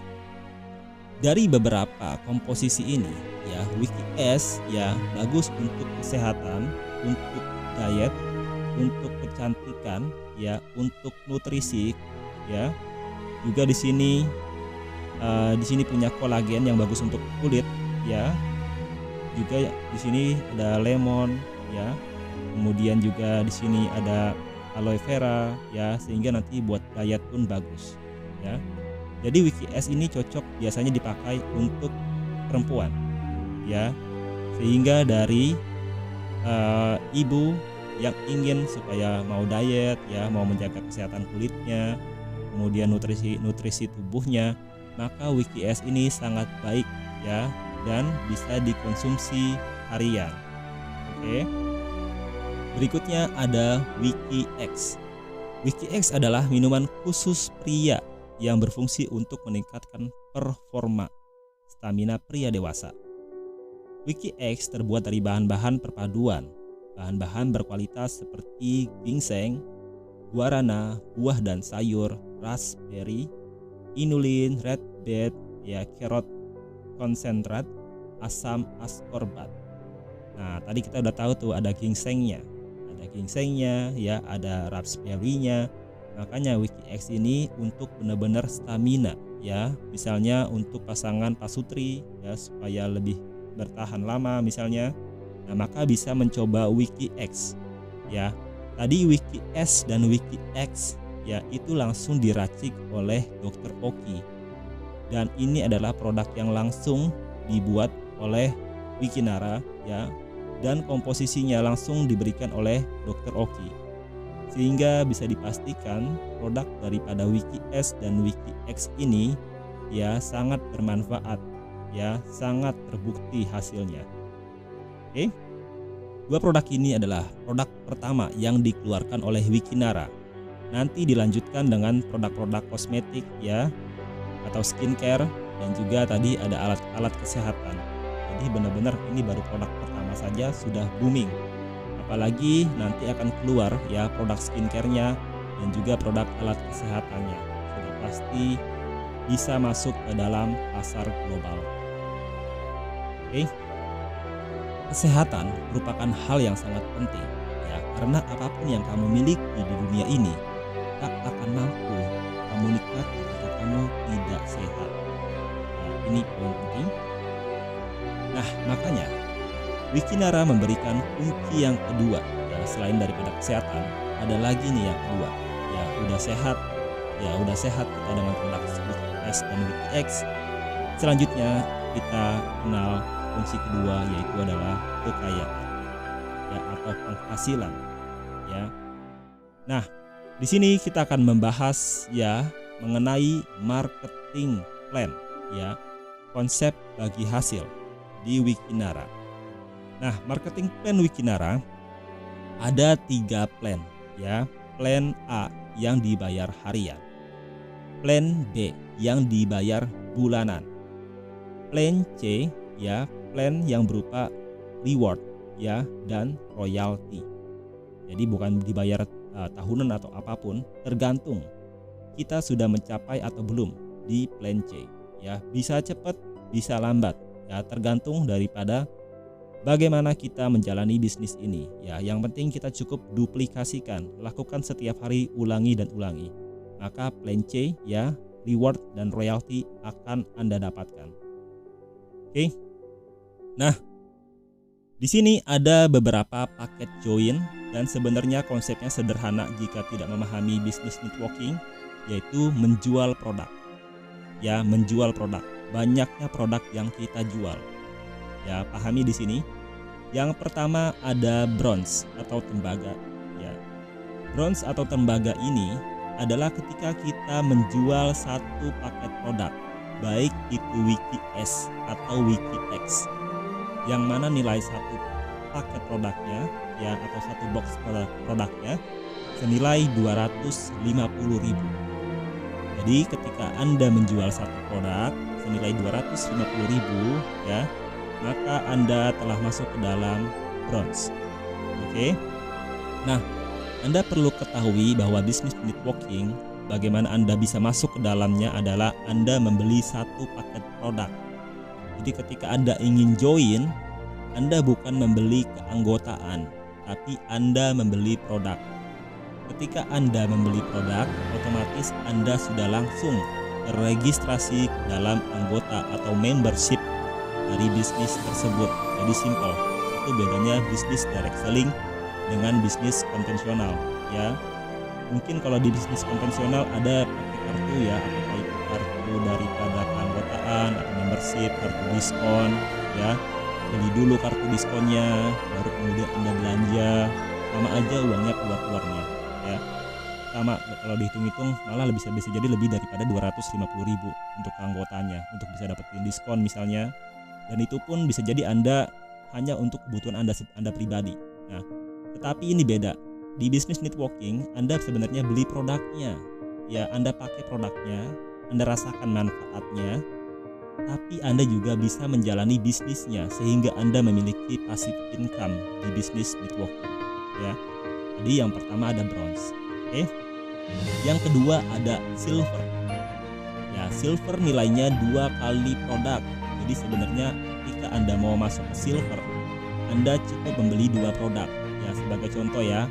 dari beberapa komposisi ini, ya, WikiS, ya, bagus untuk kesehatan, untuk diet, untuk kecantikan, ya, untuk nutrisi, ya. Juga di sini punya kolagen yang bagus untuk kulit, ya. Juga di sini ada lemon, ya. Kemudian juga di sini ada aloe vera, ya, sehingga nanti buat diet pun bagus, ya. Jadi WikiS ini cocok biasanya dipakai untuk perempuan, ya. Sehingga dari ibu yang ingin supaya mau diet, ya, mau menjaga kesehatan kulitnya, kemudian nutrisi tubuhnya, maka WikiS ini sangat baik, ya, dan bisa dikonsumsi harian. Oke. Berikutnya ada WikiX. WikiX adalah minuman khusus pria yang berfungsi untuk meningkatkan performa stamina pria dewasa. WikiX terbuat dari bahan-bahan perpaduan, bahan-bahan berkualitas seperti ginseng, guarana, buah dan sayur, raspberry, inulin, red beet, ya, carrot konsentrat, asam ascorbat. Nah, tadi kita udah tahu tuh ada ginsengnya, ya, ada raspberry-nya. Makanya WikiX ini untuk benar-benar stamina, ya. Misalnya untuk pasangan pasutri, ya, supaya lebih bertahan lama misalnya. Nah, maka bisa mencoba WikiX, ya. Tadi WikiS dan WikiX, ya, itu langsung diracik oleh Dr. Oki. Dan ini adalah produk yang langsung dibuat oleh Wikinara, ya, dan komposisinya langsung diberikan oleh Dr. Oki. Sehingga bisa dipastikan produk daripada WikiS dan WikiX ini, ya, sangat bermanfaat, ya, sangat terbukti hasilnya. Oke. Dua produk ini adalah produk pertama yang dikeluarkan oleh Wikinara. Nanti dilanjutkan dengan produk-produk kosmetik, ya, atau skincare, dan juga tadi ada alat-alat kesehatan. Jadi benar-benar ini baru produk pertama saja sudah booming. Apalagi nanti akan keluar, ya, produk skincare-nya dan juga produk alat kesehatannya. Sudah pasti bisa masuk ke dalam pasar global. Oke. Kesehatan merupakan hal yang sangat penting, ya, karena apapun yang kamu miliki di dunia ini tak akan mampu kamu nikmati jika kamu tidak sehat. Nah, ini poin penting. Nah, makanya Wikinara memberikan kunci yang kedua, ya, selain daripada kesehatan, ada lagi nih yang kedua, ya, udah sehat kita dengan produk WikiS dan WikiX. Selanjutnya kita kenal fungsi kedua, yaitu adalah kekayaan, ya, atau penghasilan, ya. Nah, di sini kita akan membahas, ya, mengenai marketing plan, ya, konsep bagi hasil di Wikinara. Nah, marketing plan Wikinara ada 3 plan ya. Plan A yang dibayar harian, plan B yang dibayar bulanan, plan C ya, plan yang berupa reward ya dan royalty. Jadi bukan dibayar tahunan atau apapun, tergantung kita sudah mencapai atau belum di plan C ya. Bisa cepat, bisa lambat ya, tergantung daripada bagaimana kita menjalani bisnis ini ya. Yang penting kita cukup duplikasikan, lakukan setiap hari, ulangi dan ulangi. Maka plan C ya, reward dan royalty akan Anda dapatkan. Oke. Nah, di sini ada beberapa paket join dan sebenarnya konsepnya sederhana jika tidak memahami bisnis networking, yaitu menjual produk. Ya, menjual produk. Banyaknya produk yang kita jual. Ya, pahami di sini. Yang pertama ada bronze atau tembaga. Ya, bronze atau tembaga ini adalah ketika kita menjual satu paket produk, baik itu WikiS atau WikiX, yang mana nilai satu paket produknya ya atau satu box produknya senilai 250.000. Jadi ketika Anda menjual satu produk senilai 250.000 ya, maka Anda telah masuk ke dalam bronze. Oke. Nah, Anda perlu ketahui bahwa bisnis networking, bagaimana Anda bisa masuk ke dalamnya adalah Anda membeli satu paket produk. Jadi ketika Anda ingin join, Anda bukan membeli keanggotaan, tapi Anda membeli produk. Ketika Anda membeli produk, otomatis Anda sudah langsung terregistrasi dalam anggota atau membership dari bisnis tersebut. Jadi simple. Itu bedanya bisnis direct selling dengan bisnis konvensional ya. Mungkin kalau di bisnis konvensional ada pakai kartu ya, apakah itu kartu daripada keanggotaan atau membership, kartu diskon ya. Beli dulu kartu diskonnya, baru kemudian Anda belanja, sama aja uangnya keluarnya ya. Sama kalau dihitung-hitung malah bisa jadi lebih daripada 250.000 untuk keanggotaannya, untuk bisa dapetin diskon misalnya. Dan itu pun bisa jadi Anda hanya untuk kebutuhan Anda pribadi. Nah, tetapi ini beda. Di bisnis networking, Anda sebenarnya beli produknya. Ya, Anda pakai produknya, Anda rasakan manfaatnya, tapi Anda juga bisa menjalani bisnisnya sehingga Anda memiliki passive income di bisnis networking. Ya. Jadi yang pertama ada bronze. Oke. Yang kedua ada silver. Ya, silver nilainya 2 kali produk. Jadi sebenarnya ketika Anda mau masuk ke silver, Anda cukup membeli 2 produk. Ya, sebagai contoh ya,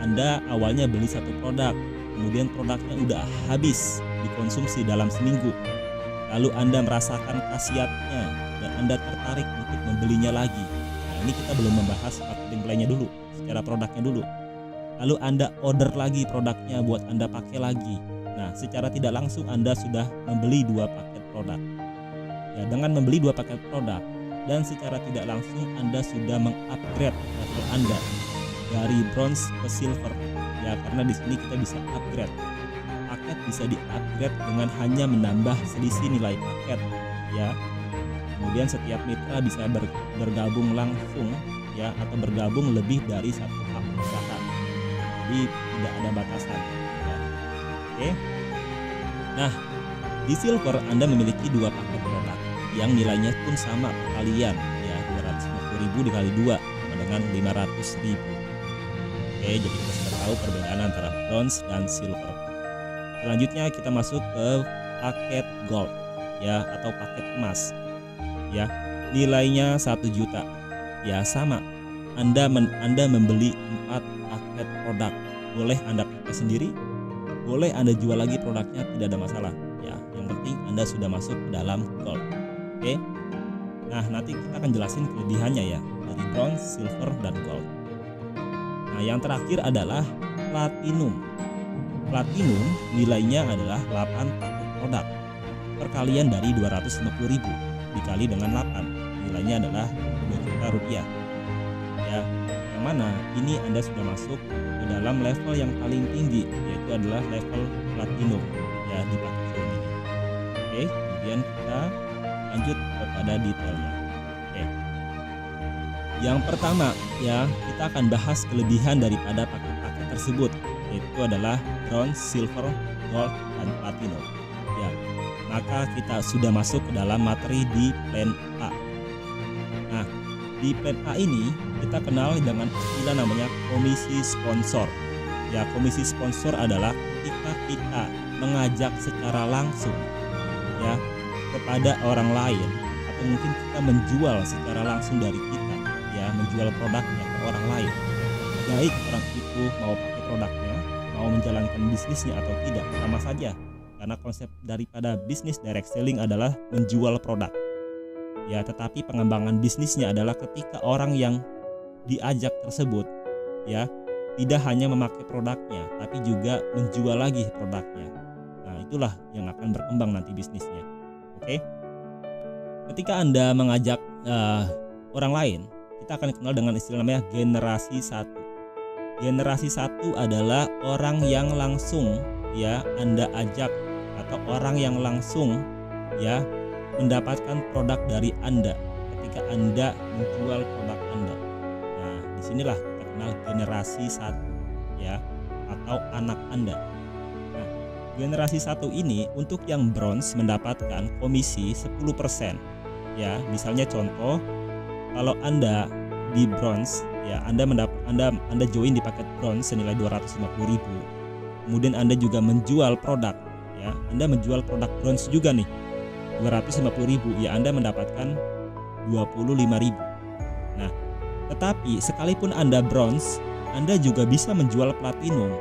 Anda awalnya beli satu produk, kemudian produknya udah habis dikonsumsi dalam seminggu. Lalu Anda merasakan khasiatnya dan Anda tertarik untuk membelinya lagi. Nah, ini kita belum membahas marketing plan-nya dulu, secara produknya dulu. Lalu Anda order lagi produknya buat Anda pakai lagi. Nah, secara tidak langsung Anda sudah membeli 2 paket produk. Ya, dengan membeli 2 paket produk dan secara tidak langsung Anda sudah mengupgrade level Anda dari bronze ke silver. Ya, karena di sini kita bisa upgrade. Paket bisa di-upgrade dengan hanya menambah selisih nilai paket ya. Kemudian setiap mitra bisa bergabung langsung ya atau bergabung lebih dari satu usaha. Jadi tidak ada batasan ya. Oke. Nah, di silver Anda memiliki 2 paket produk yang nilainya pun sama perkalian ya, 250.000 dikali 2 sama dengan 500.000. Oke, jadi kita sudah tahu perbedaan antara bronze dan silver. Selanjutnya kita masuk ke paket gold ya atau paket emas. Ya, nilainya 1 juta. Ya, sama. Anda membeli 4 paket produk. Boleh Anda pakai sendiri, boleh Anda jual lagi produknya, tidak ada masalah. Ya, yang penting Anda sudah masuk ke dalam gold. Oke. Nah, nanti kita akan jelasin kelebihannya ya dari bronze, silver dan gold. Nah, yang terakhir adalah platinum. Platinum nilainya adalah 8 paket produk. Perkalian dari 250.000 dikali dengan 8. Nilainya adalah 2 juta rupiah. Ya, yang mana ini Anda sudah masuk ke dalam level yang paling tinggi, yaitu adalah level platinum ya di paket ini. Oke, kemudian kita lanjut kepada detailnya. Oke. Yang pertama ya, kita akan bahas kelebihan daripada paket-paket tersebut, yaitu adalah bronze, silver, gold, dan platinum. Ya, maka kita sudah masuk ke dalam materi di plan A. Nah, di plan A ini kita kenal dengan istilah namanya komisi sponsor. Ya, komisi sponsor adalah ketika kita mengajak secara langsung ya kepada orang lain, atau mungkin kita menjual secara langsung dari kita ya, menjual produknya ke orang lain. Baik orang itu mau pakai produknya, mau menjalankan bisnisnya atau tidak, sama saja. Karena konsep daripada bisnis direct selling adalah menjual produk. Ya, tetapi pengembangan bisnisnya adalah ketika orang yang diajak tersebut ya tidak hanya memakai produknya, tapi juga menjual lagi produknya. Nah, itulah yang akan berkembang nanti bisnisnya. Oke. Ketika Anda mengajak orang lain, kita akan kenal dengan istilah namanya generasi 1. Generasi 1 adalah orang yang langsung ya Anda ajak, atau orang yang langsung ya mendapatkan produk dari Anda ketika Anda menjual produk Anda. Nah, disinilah kita kenal generasi 1 ya, atau anak Anda. Nah, generasi 1 ini untuk yang bronze mendapatkan komisi 10%. Ya, misalnya contoh, kalau Anda di bronze ya, Anda join di paket bronze senilai 250.000. Kemudian Anda juga menjual produk ya, Anda menjual produk bronze juga nih 250.000 ya, Anda mendapatkan 25.000. Nah, tetapi sekalipun Anda bronze, Anda juga bisa menjual platinum.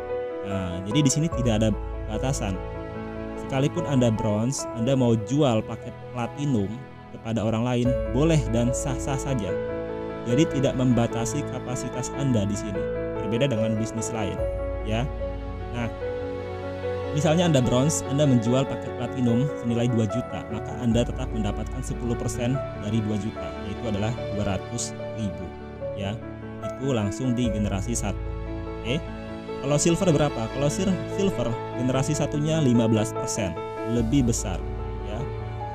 Nah, jadi di sini tidak ada batasan. Sekalipun Anda bronze, Anda mau jual paket platinum kepada orang lain boleh dan sah-sah saja. Jadi tidak membatasi kapasitas Anda di sini. Berbeda dengan bisnis lain, ya. Nah, misalnya Anda bronze, Anda menjual paket platinum senilai 2 juta, maka Anda tetap mendapatkan 10% dari 2 juta, yaitu adalah 200.000. Ya, itu langsung di generasi 1. Oke. Kalau silver berapa? Kalau silver generasi satunya 15%, lebih besar ya.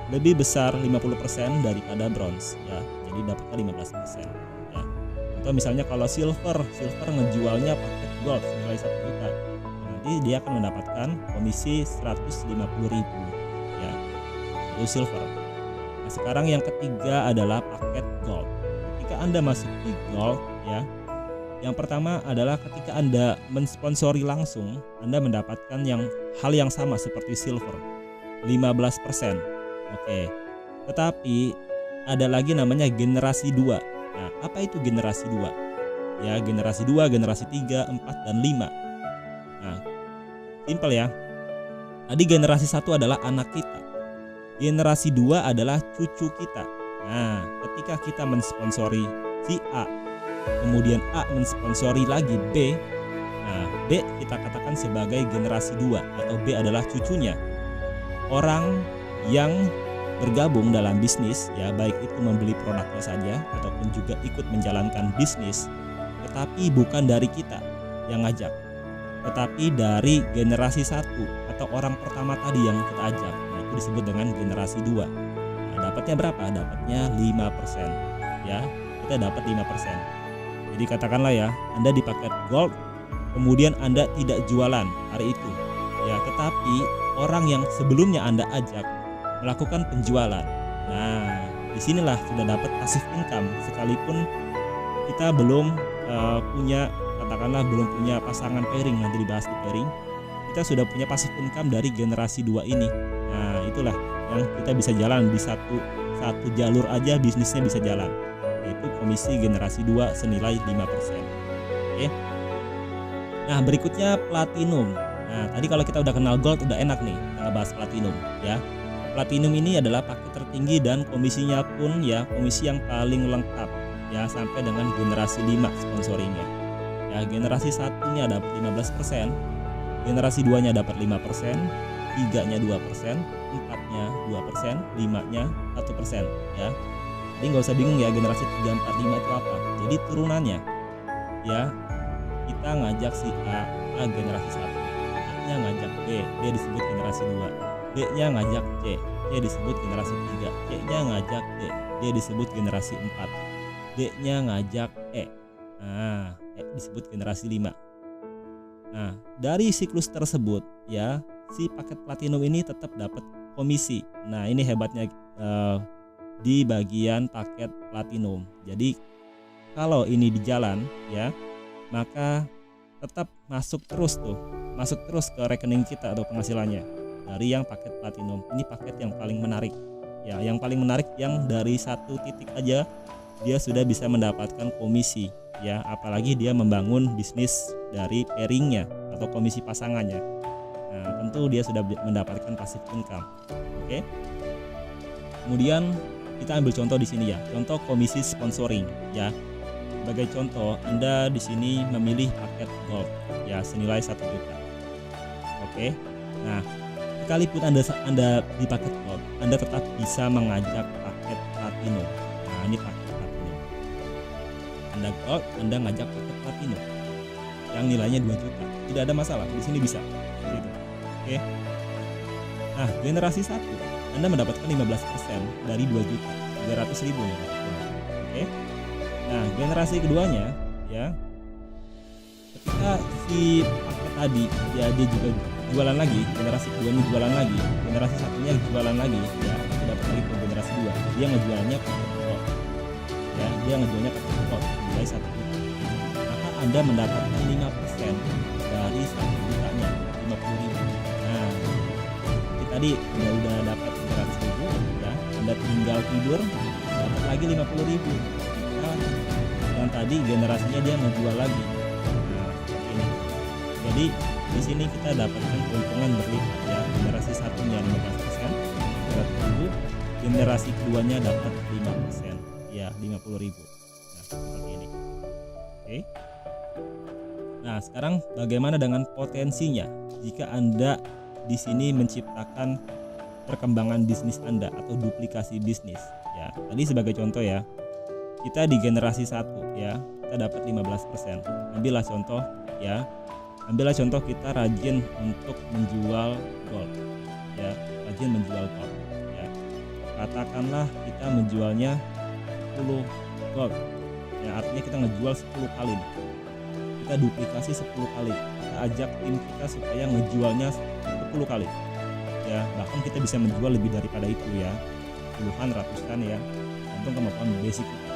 Lebih besar 50% daripada bronze ya. Jadi dapatnya 15% ya. Atau misalnya kalau silver ngejualnya paket gold senilai 1 juta. Nanti dia akan mendapatkan komisi 150.000 ya. Itu silver. Nah, sekarang yang ketiga adalah paket gold. Ketika Anda masuk di gold ya, yang pertama adalah ketika Anda mensponsori langsung, Anda mendapatkan hal yang sama seperti silver, 15%. Oke. Tetapi ada lagi namanya generasi 2. Nah, apa itu generasi 2? Ya, generasi 2, generasi 3, 4 dan 5. Nah, simpel ya. Tadi generasi 1 adalah anak kita. Generasi 2 adalah cucu kita. Nah, ketika kita mensponsori si A, kemudian A mensponsori lagi B, nah B kita katakan sebagai generasi 2 atau B adalah cucunya. Orang yang bergabung dalam bisnis ya, baik itu membeli produknya saja ataupun juga ikut menjalankan bisnis, tetapi bukan dari kita yang ngajak, tetapi dari generasi 1 atau orang pertama tadi yang kita ajak. Nah, itu disebut dengan generasi 2. Nah, dapatnya berapa? Dapatnya 5% ya. Kita dapat 5%. Jadi katakanlah ya, Anda di paket gold, kemudian Anda tidak jualan hari itu ya, tetapi orang yang sebelumnya Anda ajak melakukan penjualan. Nah, disinilah sudah dapat passive income, sekalipun kita belum belum punya pasangan pairing, nanti dibahas di pairing. Kita sudah punya passive income dari generasi 2 ini. Nah, itulah yang kita bisa jalan di satu jalur aja, bisnisnya bisa jalan, yaitu komisi generasi 2 senilai 5%. Oke. Nah, berikutnya platinum. Nah, tadi kalau kita udah kenal gold udah enak nih, kita bahas platinum ya. Platinum ini adalah paket tertinggi dan komisinya pun ya komisi yang paling lengkap ya, sampai dengan generasi 5 sponsoringnya. Ya, generasi 1-nya dapat 15%, generasi 2-nya dapat 5%, 3-nya 2%, 4-nya 2%, 5-nya 1% ya. Jadi nggak usah bingung ya, generasi 3, 4, 5 itu apa. Jadi turunannya ya, kita ngajak si A generasi 1, A-nya ngajak B disebut generasi 2, B-nya ngajak C disebut generasi 3, C-nya ngajak D disebut generasi 4. D-nya ngajak E. Nah, E disebut generasi 5. Nah, dari siklus tersebut ya, si paket platinum ini tetap dapat komisi. Nah, ini hebatnya di bagian paket platinum. Jadi kalau ini di jalan ya, maka tetap masuk terus ke rekening kita atau penghasilannya dari yang paket platinum. Ini paket yang paling menarik. Ya, yang paling menarik yang dari satu titik aja dia sudah bisa mendapatkan komisi ya, apalagi dia membangun bisnis dari pairingnya atau komisi pasangannya. Nah, tentu dia sudah mendapatkan passive income. Oke. Kemudian kita ambil contoh di sini ya, contoh komisi sponsoring ya. Sebagai contoh, Anda di sini memilih paket gold ya senilai 1 juta. Oke. Nah, sekalipun Anda di paket gold, Anda tetap bisa mengajak paket platinum. Nah, ini paket platinum. Anda gold, Anda ngajak paket platinum yang nilainya 2 juta. Tidak ada masalah, di sini bisa. Gitu. Oke. Nah, generasi 1, Anda mendapatkan 15% dari 2 juta, 300.000 ya. Oke. Nah, generasi keduanya ya, ketika si paket tadi ya, dia juga jualan lagi, generasi keduanya jualan lagi, generasi satunya jualan lagi ya, itu dapat lagi ke generasi 2. Dia ngejualnya paket gold ya, dia ngejualnya paket gold nilai 1 juta. Maka Anda mendapatkan 5% dari 1 jutanya, 50.000. Nah, tadi udah dapat 300.000 ya, Anda tinggal tidur dapat lagi 50.000. Yang tadi generasinya dia ngejual lagi. Nah, ini. Jadi di sini kita dapatkan keuntungan berlipat ya. Generasi satunya 15%, 300.000, generasi keduanya dapat 5%, ya 50.000. Nah, seperti ini. Oke. Nah, sekarang bagaimana dengan potensinya jika Anda di sini menciptakan perkembangan bisnis Anda atau duplikasi bisnis ya. Tadi sebagai contoh ya, kita di generasi 1 ya, kita dapat 15%. Ambillah contoh ya, kita rajin untuk menjual gold ya, rajin menjual gold ya. Katakanlah kita menjualnya 10 gold ya, artinya kita ngejual 10 kali nih. Kita duplikasi 10 kali, kita ajak tim kita supaya ngejualnya 10 kali ya, bahkan kita bisa menjual lebih daripada itu ya, puluhan, ratusan ya, tergantung kemampuan basic kita.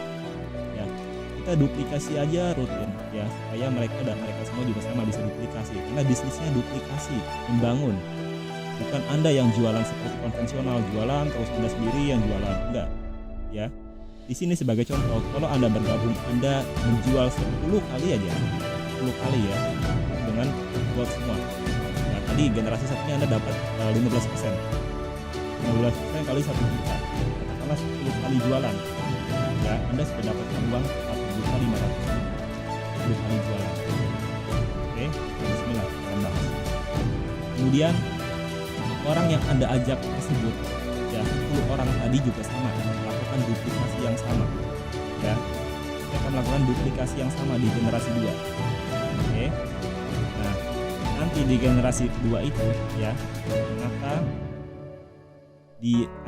Kita duplikasi aja rutin ya, supaya mereka semua juga sama bisa duplikasi, karena bisnisnya duplikasi, membangun. Bukan Anda yang jualan seperti konvensional, jualan terus Anda sendiri yang jualan, enggak ya. Di sini sebagai contoh, kalau Anda bergabung, Anda menjual 10 kali aja, 10 kali ya, dengan gold semua. Nah, tadi generasi satunya Anda dapat 15%, 15% kali 1 juta, katakanlah 10 kali jualan ya, Anda sudah dapatkan uang 1.500.000 10 kali jualan. Oke, bismillah, kita bahas. Kemudian orang yang Anda ajak tersebut ya, 10 orang tadi juga sama, melakukan duplikasi yang sama ya. Kita akan melakukan duplikasi yang sama di generasi 2. Oke. Nah, nanti di generasi kedua itu ya, maka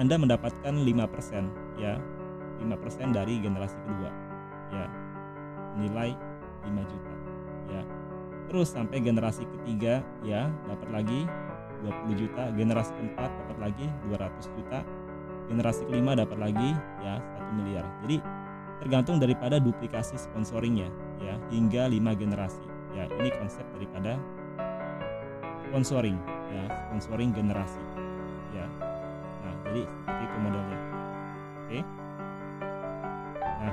Anda mendapatkan 5% ya, 5% dari generasi kedua ya, nilai 5 juta ya. Terus sampai generasi ketiga ya, dapat lagi 20 juta, generasi keempat dapat lagi 200 juta, generasi kelima dapat lagi ya 1 miliar. Jadi tergantung daripada duplikasi sponsoringnya ya, hingga 5 generasi ya. Ini konsep daripada sponsoring ya, sponsoring generasi ya. Nah, jadi seperti itu modelnya. Oke. Nah,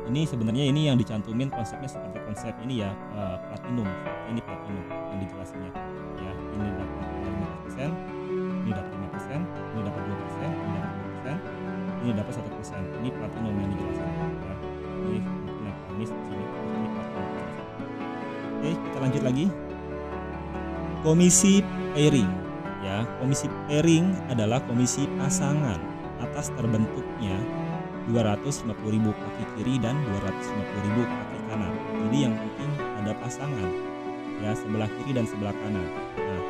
ini sebenarnya ini yang dicantumin konsepnya seperti konsep ini ya, platinum. Ini platinum yang dijelasinnya ya. Ini dapat 5%, ini dapat 5%, ini dapat 2%, ini dapat 2%, ini dapat 1%. Ini platinum yang dijelasin ya. Ini mekanis di sini, ini platinum. Oke, kita lanjut lagi. Komisi pairing ya. Komisi pairing adalah komisi pasangan atas terbentuknya 250.000 kaki kiri dan 250.000 kaki kanan. Jadi yang penting ada pasangan ya, sebelah kiri dan sebelah kanan. Nah,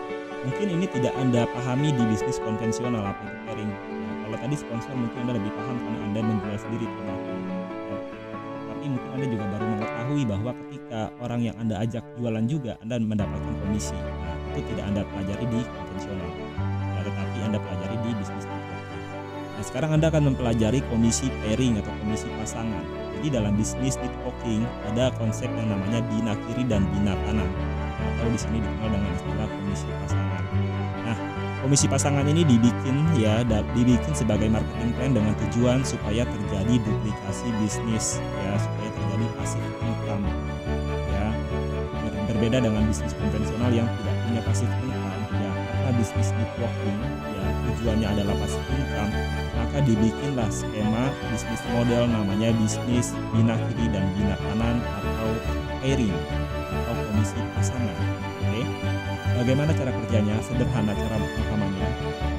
mungkin ini tidak Anda pahami di bisnis konvensional apa itu pairing. Nah, kalau tadi sponsor mungkin Anda lebih paham karena Anda menjual sendiri ternak. Ya. bahwa ketika orang yang Anda ajak jualan juga Anda mendapatkan komisi. Nah, itu tidak Anda pelajari di konvensional, ya, tetapi Anda pelajari di bisnis networking. Nah, sekarang Anda akan mempelajari komisi pairing atau komisi pasangan. Jadi dalam bisnis networking ada konsep yang namanya bina kiri dan bina kanan, atau di sini dikenal dengan istilah komisi pasangan. Nah, komisi pasangan ini dibikin sebagai marketing plan dengan tujuan supaya terjadi duplikasi bisnis, ya, supaya terjadi passive income, ya. Berbeda dengan bisnis konvensional yang tidak punya passive income, ya, karena bisnis networking, ya, tujuannya adalah passive income, maka dibikinlah skema bisnis model namanya bisnis bina kiri dan bina kanan atau pairing atau komisi pasangan. Oke. Bagaimana cara kerjanya? Sederhana cara pemahamannya.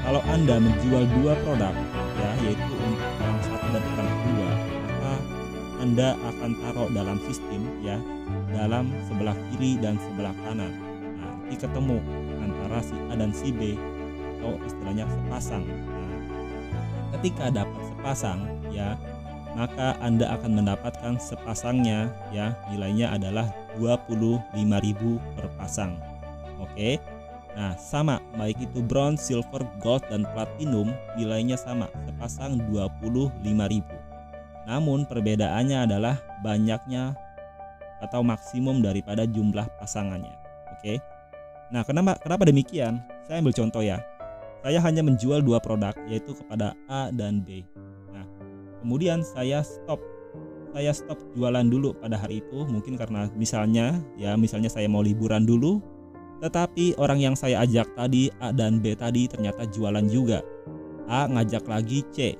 Kalau Anda menjual 2 produk, ya, yaitu untuk orang satu dan orang kedua, maka Anda akan taruh dalam sistem, ya, dalam sebelah kiri dan sebelah kanan. Nah, nanti ketemu antara si A dan si B atau istilahnya sepasang. Nah, ketika dapat sepasang, ya, maka Anda akan mendapatkan sepasangnya, ya, nilainya adalah 25.000 per pasang. Oke. Nah, sama baik itu bronze, silver, gold dan platinum nilainya sama, sepasang 25.000. Namun perbedaannya adalah banyaknya atau maksimum daripada jumlah pasangannya. Oke. Nah, kenapa demikian? Saya ambil contoh ya. Saya hanya menjual 2 produk, yaitu kepada A dan B. Nah, kemudian saya stop jualan dulu pada hari itu, mungkin karena misalnya saya mau liburan dulu. Tetapi orang yang saya ajak tadi, A dan B tadi, ternyata jualan juga. A ngajak lagi C,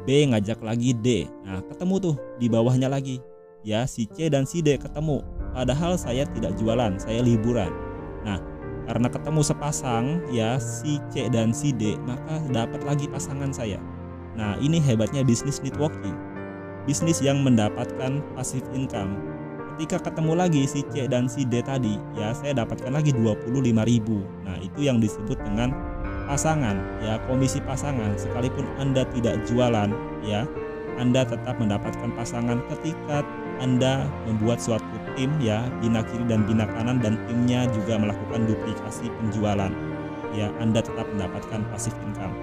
B ngajak lagi D. Nah, ketemu tuh di bawahnya lagi, ya, si C dan si D ketemu. Padahal saya tidak jualan, saya liburan. Nah, karena ketemu sepasang, ya, si C dan si D, maka dapat lagi pasangan saya. Nah, ini hebatnya bisnis networking, bisnis yang mendapatkan passive income. Ketika ketemu lagi si C dan si D tadi, ya, saya dapatkan lagi 25.000. Nah, itu yang disebut dengan pasangan, ya, komisi pasangan. Sekalipun Anda tidak jualan, ya, Anda tetap mendapatkan pasangan ketika Anda membuat suatu tim, ya, bina kiri dan bina kanan, dan timnya juga melakukan duplikasi penjualan, ya, Anda tetap mendapatkan passive income.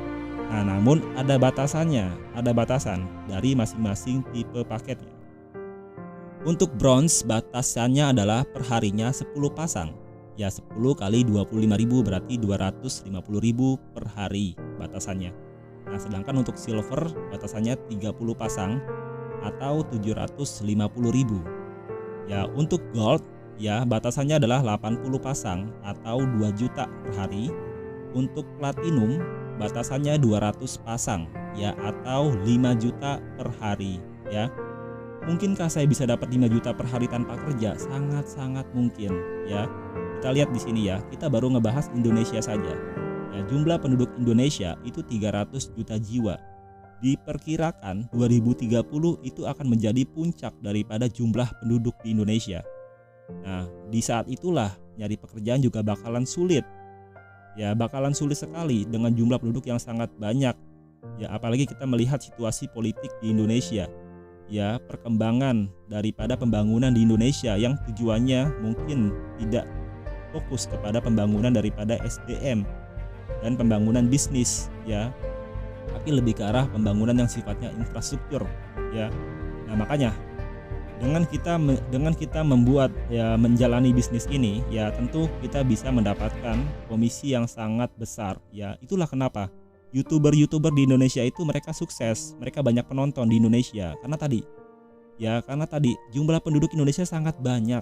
Nah, namun ada batasannya, ada batasan dari masing-masing tipe paketnya. Untuk bronze batasannya adalah perharinya 10 pasang, ya, 10 kali 25.000 berarti 250.000 per hari batasannya. Nah, sedangkan untuk silver batasannya 30 pasang atau 750.000. Ya, untuk gold, ya, batasannya adalah 80 pasang atau 2 juta per hari. Untuk platinum batasannya 200 pasang, ya, atau 5 juta per hari, ya. Mungkinkah saya bisa dapat 5 juta per hari tanpa kerja? Sangat-sangat mungkin, ya. Kita lihat di sini, ya. Kita baru ngebahas Indonesia saja. Ya, jumlah penduduk Indonesia itu 300 juta jiwa. Diperkirakan 2030 itu akan menjadi puncak daripada jumlah penduduk di Indonesia. Nah, di saat itulah nyari pekerjaan juga bakalan sulit. Ya, bakalan sulit sekali dengan jumlah penduduk yang sangat banyak. Ya, apalagi kita melihat situasi politik di Indonesia. Ya, perkembangan daripada pembangunan di Indonesia yang tujuannya mungkin tidak fokus kepada pembangunan daripada SDM dan pembangunan bisnis, ya, tapi lebih ke arah pembangunan yang sifatnya infrastruktur, ya. Nah, makanya dengan kita membuat, ya, menjalani bisnis ini, ya, tentu kita bisa mendapatkan komisi yang sangat besar, ya. Itulah kenapa YouTuber di Indonesia itu mereka sukses, mereka banyak penonton di Indonesia karena tadi jumlah penduduk Indonesia sangat banyak.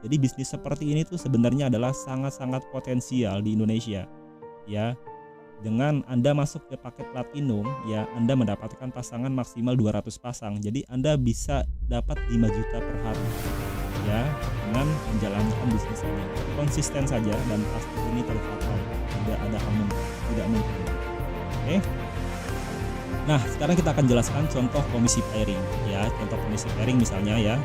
Jadi bisnis seperti ini tuh sebenarnya adalah sangat-sangat potensial di Indonesia, ya. Dengan Anda masuk ke paket platinum, ya, Anda mendapatkan pasangan maksimal 200 pasang. Jadi Anda bisa dapat 5 juta per hari, ya, dengan menjalankan bisnis ini. Konsisten saja dan pasti ini tercapai. Tidak ada hal tidak mungkin. Oke. Nah, sekarang kita akan jelaskan contoh komisi pairing, ya. Contoh komisi pairing misalnya, ya.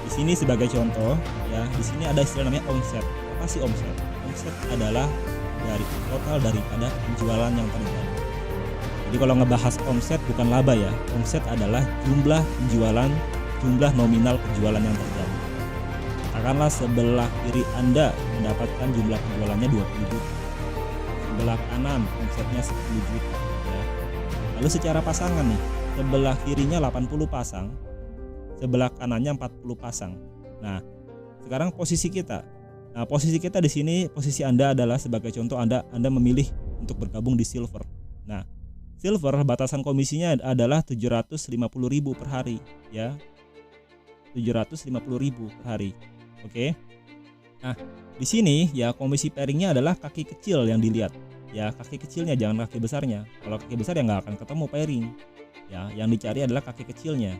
Di sini sebagai contoh, ya, di sini ada istilah namanya omset. Apa sih omset? Omset adalah dari total daripada penjualan yang terjadi. Jadi kalau ngebahas omset bukan laba, ya. Omset adalah jumlah penjualan jumlah nominal penjualan yang terjadi. Katakanlah sebelah kiri Anda mendapatkan jumlah penjualannya 20 juta. Sebelah kanan omsetnya 10 juta ya. Lalu secara pasangan nih, sebelah kirinya 80 pasang, sebelah kanannya 40 pasang. Nah, sekarang posisi kita. Nah, posisi kita di sini, posisi Anda adalah sebagai contoh Anda memilih untuk bergabung di silver. Nah, silver batasan komisinya adalah 750.000 per hari ya. 750.000 per hari. Oke. Nah, di sini ya komisi pairingnya adalah kaki kecil yang dilihat. Ya, kaki kecilnya, jangan kaki besarnya. Kalau kaki besar ya nggak akan ketemu pairing. Ya, yang dicari adalah kaki kecilnya.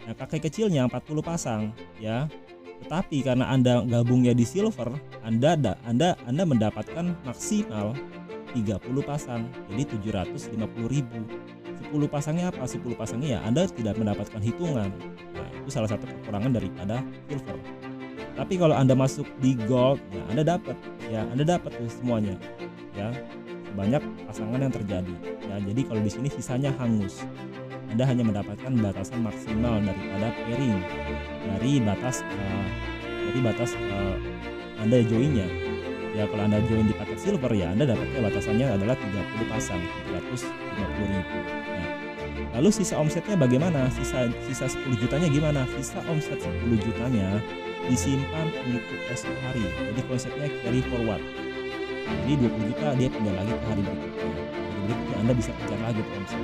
Nah, kaki kecilnya 40 pasang ya. Tetapi karena Anda gabungnya di silver, Anda mendapatkan maksimal 30 pasang. Jadi 750.000. 10 pasangnya apa? 10 pasangnya ya Anda tidak mendapatkan hitungan. Nah, itu salah satu kekurangan daripada silver. Tapi kalau Anda masuk di gold, ya Anda dapat tuh semuanya. Ya, banyak pasangan yang terjadi. Ya, jadi kalau di sini sisanya hangus. Anda hanya mendapatkan batasan maksimal daripada pairing dari batas Anda joinnya. Ya, kalau Anda join di paket silver ya Anda dapatnya batasannya adalah 30 pasang, 350.000. Nah, lalu sisa omsetnya bagaimana? Sisa 10 jutanya gimana? Sisa omset 10 jutanya disimpan untuk esok hari. Jadi konsepnya carry forward. Jadi 20 juta dia pindah lagi ke hari berikutnya. Hari berikutnya Anda bisa kejar lagi omset.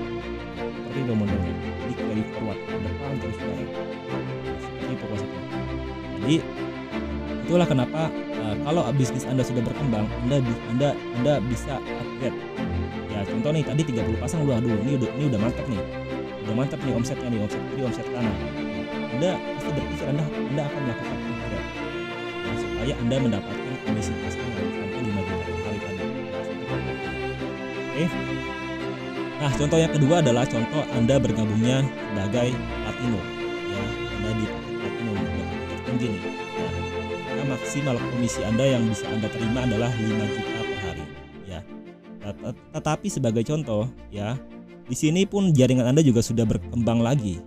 Seperti itu modelnya. Jadi carry forward ke depan terus ke depan. Seperti itu konsepnya. Jadi itulah kenapa kalau bisnis Anda sudah berkembang, Anda bisa upgrade. Ya, contoh nih tadi 30 pasang ini udah mantap nih. Udah mantap nih omsetnya nih, omset kiri, omset kanan. Anda pasti berpikir Anda akan melakukan upgrade. Nah, supaya Anda mendapatkan komisi pasangan sampai 5 juta per hari tadi. Oke. Nah, contoh yang kedua adalah contoh Anda bergabungnya sebagai Platino. Ya, Anda di Platino tertinggi nih. Ya, maksimal komisi Anda yang bisa Anda terima adalah 5 juta per hari. Ya. Tetapi sebagai contoh, ya, di sini pun jaringan Anda juga sudah berkembang lagi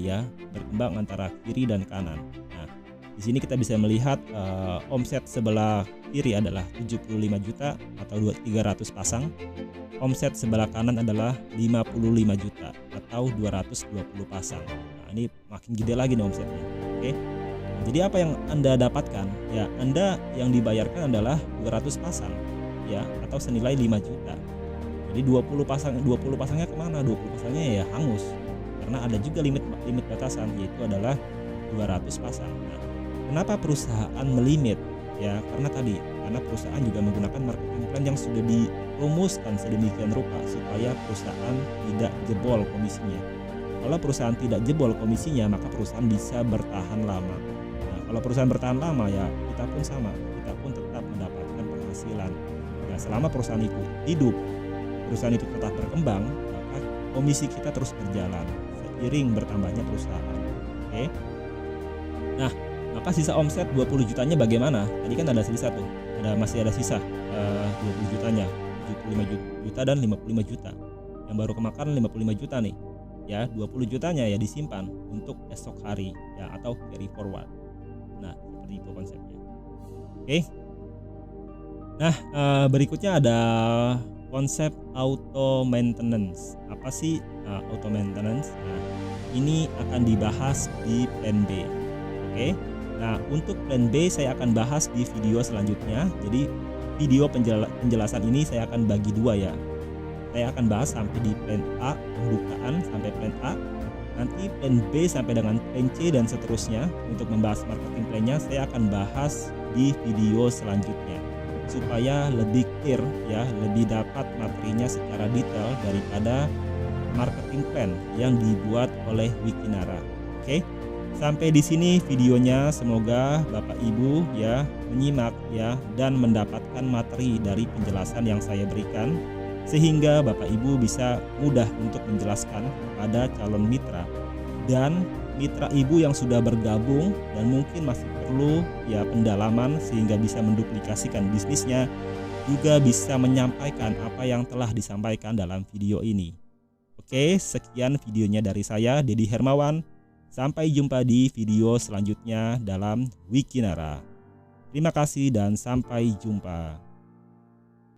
ya, berkembang antara kiri dan kanan. Nah, di sini kita bisa melihat omset sebelah kiri adalah 75 juta atau 300 pasang. Omset sebelah kanan adalah 55 juta atau 220 pasang. Nah, ini makin gede lagi nih omsetnya. Oke. Nah, jadi apa yang Anda dapatkan? Ya, Anda yang dibayarkan adalah 200 pasang ya, atau senilai 5 juta. Jadi 20 pasangnya kemana? 20 pasangnya ya hangus. Karena ada juga limit batasan, yaitu adalah 200 pasang. Nah, kenapa perusahaan melimit? Ya, karena perusahaan juga menggunakan marketing plan yang sudah dirumuskan sedemikian rupa supaya perusahaan tidak jebol komisinya. Kalau perusahaan tidak jebol komisinya, maka perusahaan bisa bertahan lama. Nah, kalau perusahaan bertahan lama ya kita pun tetap mendapatkan penghasilan. Nah, selama perusahaan itu hidup, perusahaan itu tetap berkembang, maka komisi kita terus berjalan seiring bertambahnya perusahaan. Oke. Nah, maka sisa omset 20 jutanya bagaimana? Tadi kan ada sisa tuh. Masih ada sisa 20 jutanya, 75 juta dan 55 juta. Yang baru kemakan 55 juta nih. Ya, 20 jutanya ya disimpan untuk esok hari ya atau carry forward. Nah, seperti itu konsepnya. Oke. Nah, berikutnya ada konsep auto maintenance. Apa sih auto maintenance? Nah, ini akan dibahas di plan B. Oke. Nah, untuk plan B saya akan bahas di video selanjutnya. Jadi video penjelasan ini saya akan bagi dua ya. Saya akan bahas sampai di plan A, pembukaan sampai plan A. Nanti plan B sampai dengan plan C dan seterusnya. Untuk membahas marketing plan-nya saya akan bahas di video selanjutnya. Supaya lebih clear ya, lebih dapat materinya secara detail daripada marketing plan yang dibuat oleh Wikinara. Oke. Sampai di sini videonya, semoga Bapak Ibu ya menyimak ya dan mendapatkan materi dari penjelasan yang saya berikan sehingga Bapak Ibu bisa mudah untuk menjelaskan kepada calon mitra dan mitra Ibu yang sudah bergabung dan mungkin masih perlu ya pendalaman sehingga bisa menduplikasikan bisnisnya, juga bisa menyampaikan apa yang telah disampaikan dalam video ini. Oke, sekian videonya dari saya, Dedi Hermawan. Sampai jumpa di video selanjutnya dalam Wikinara. Terima kasih dan sampai jumpa.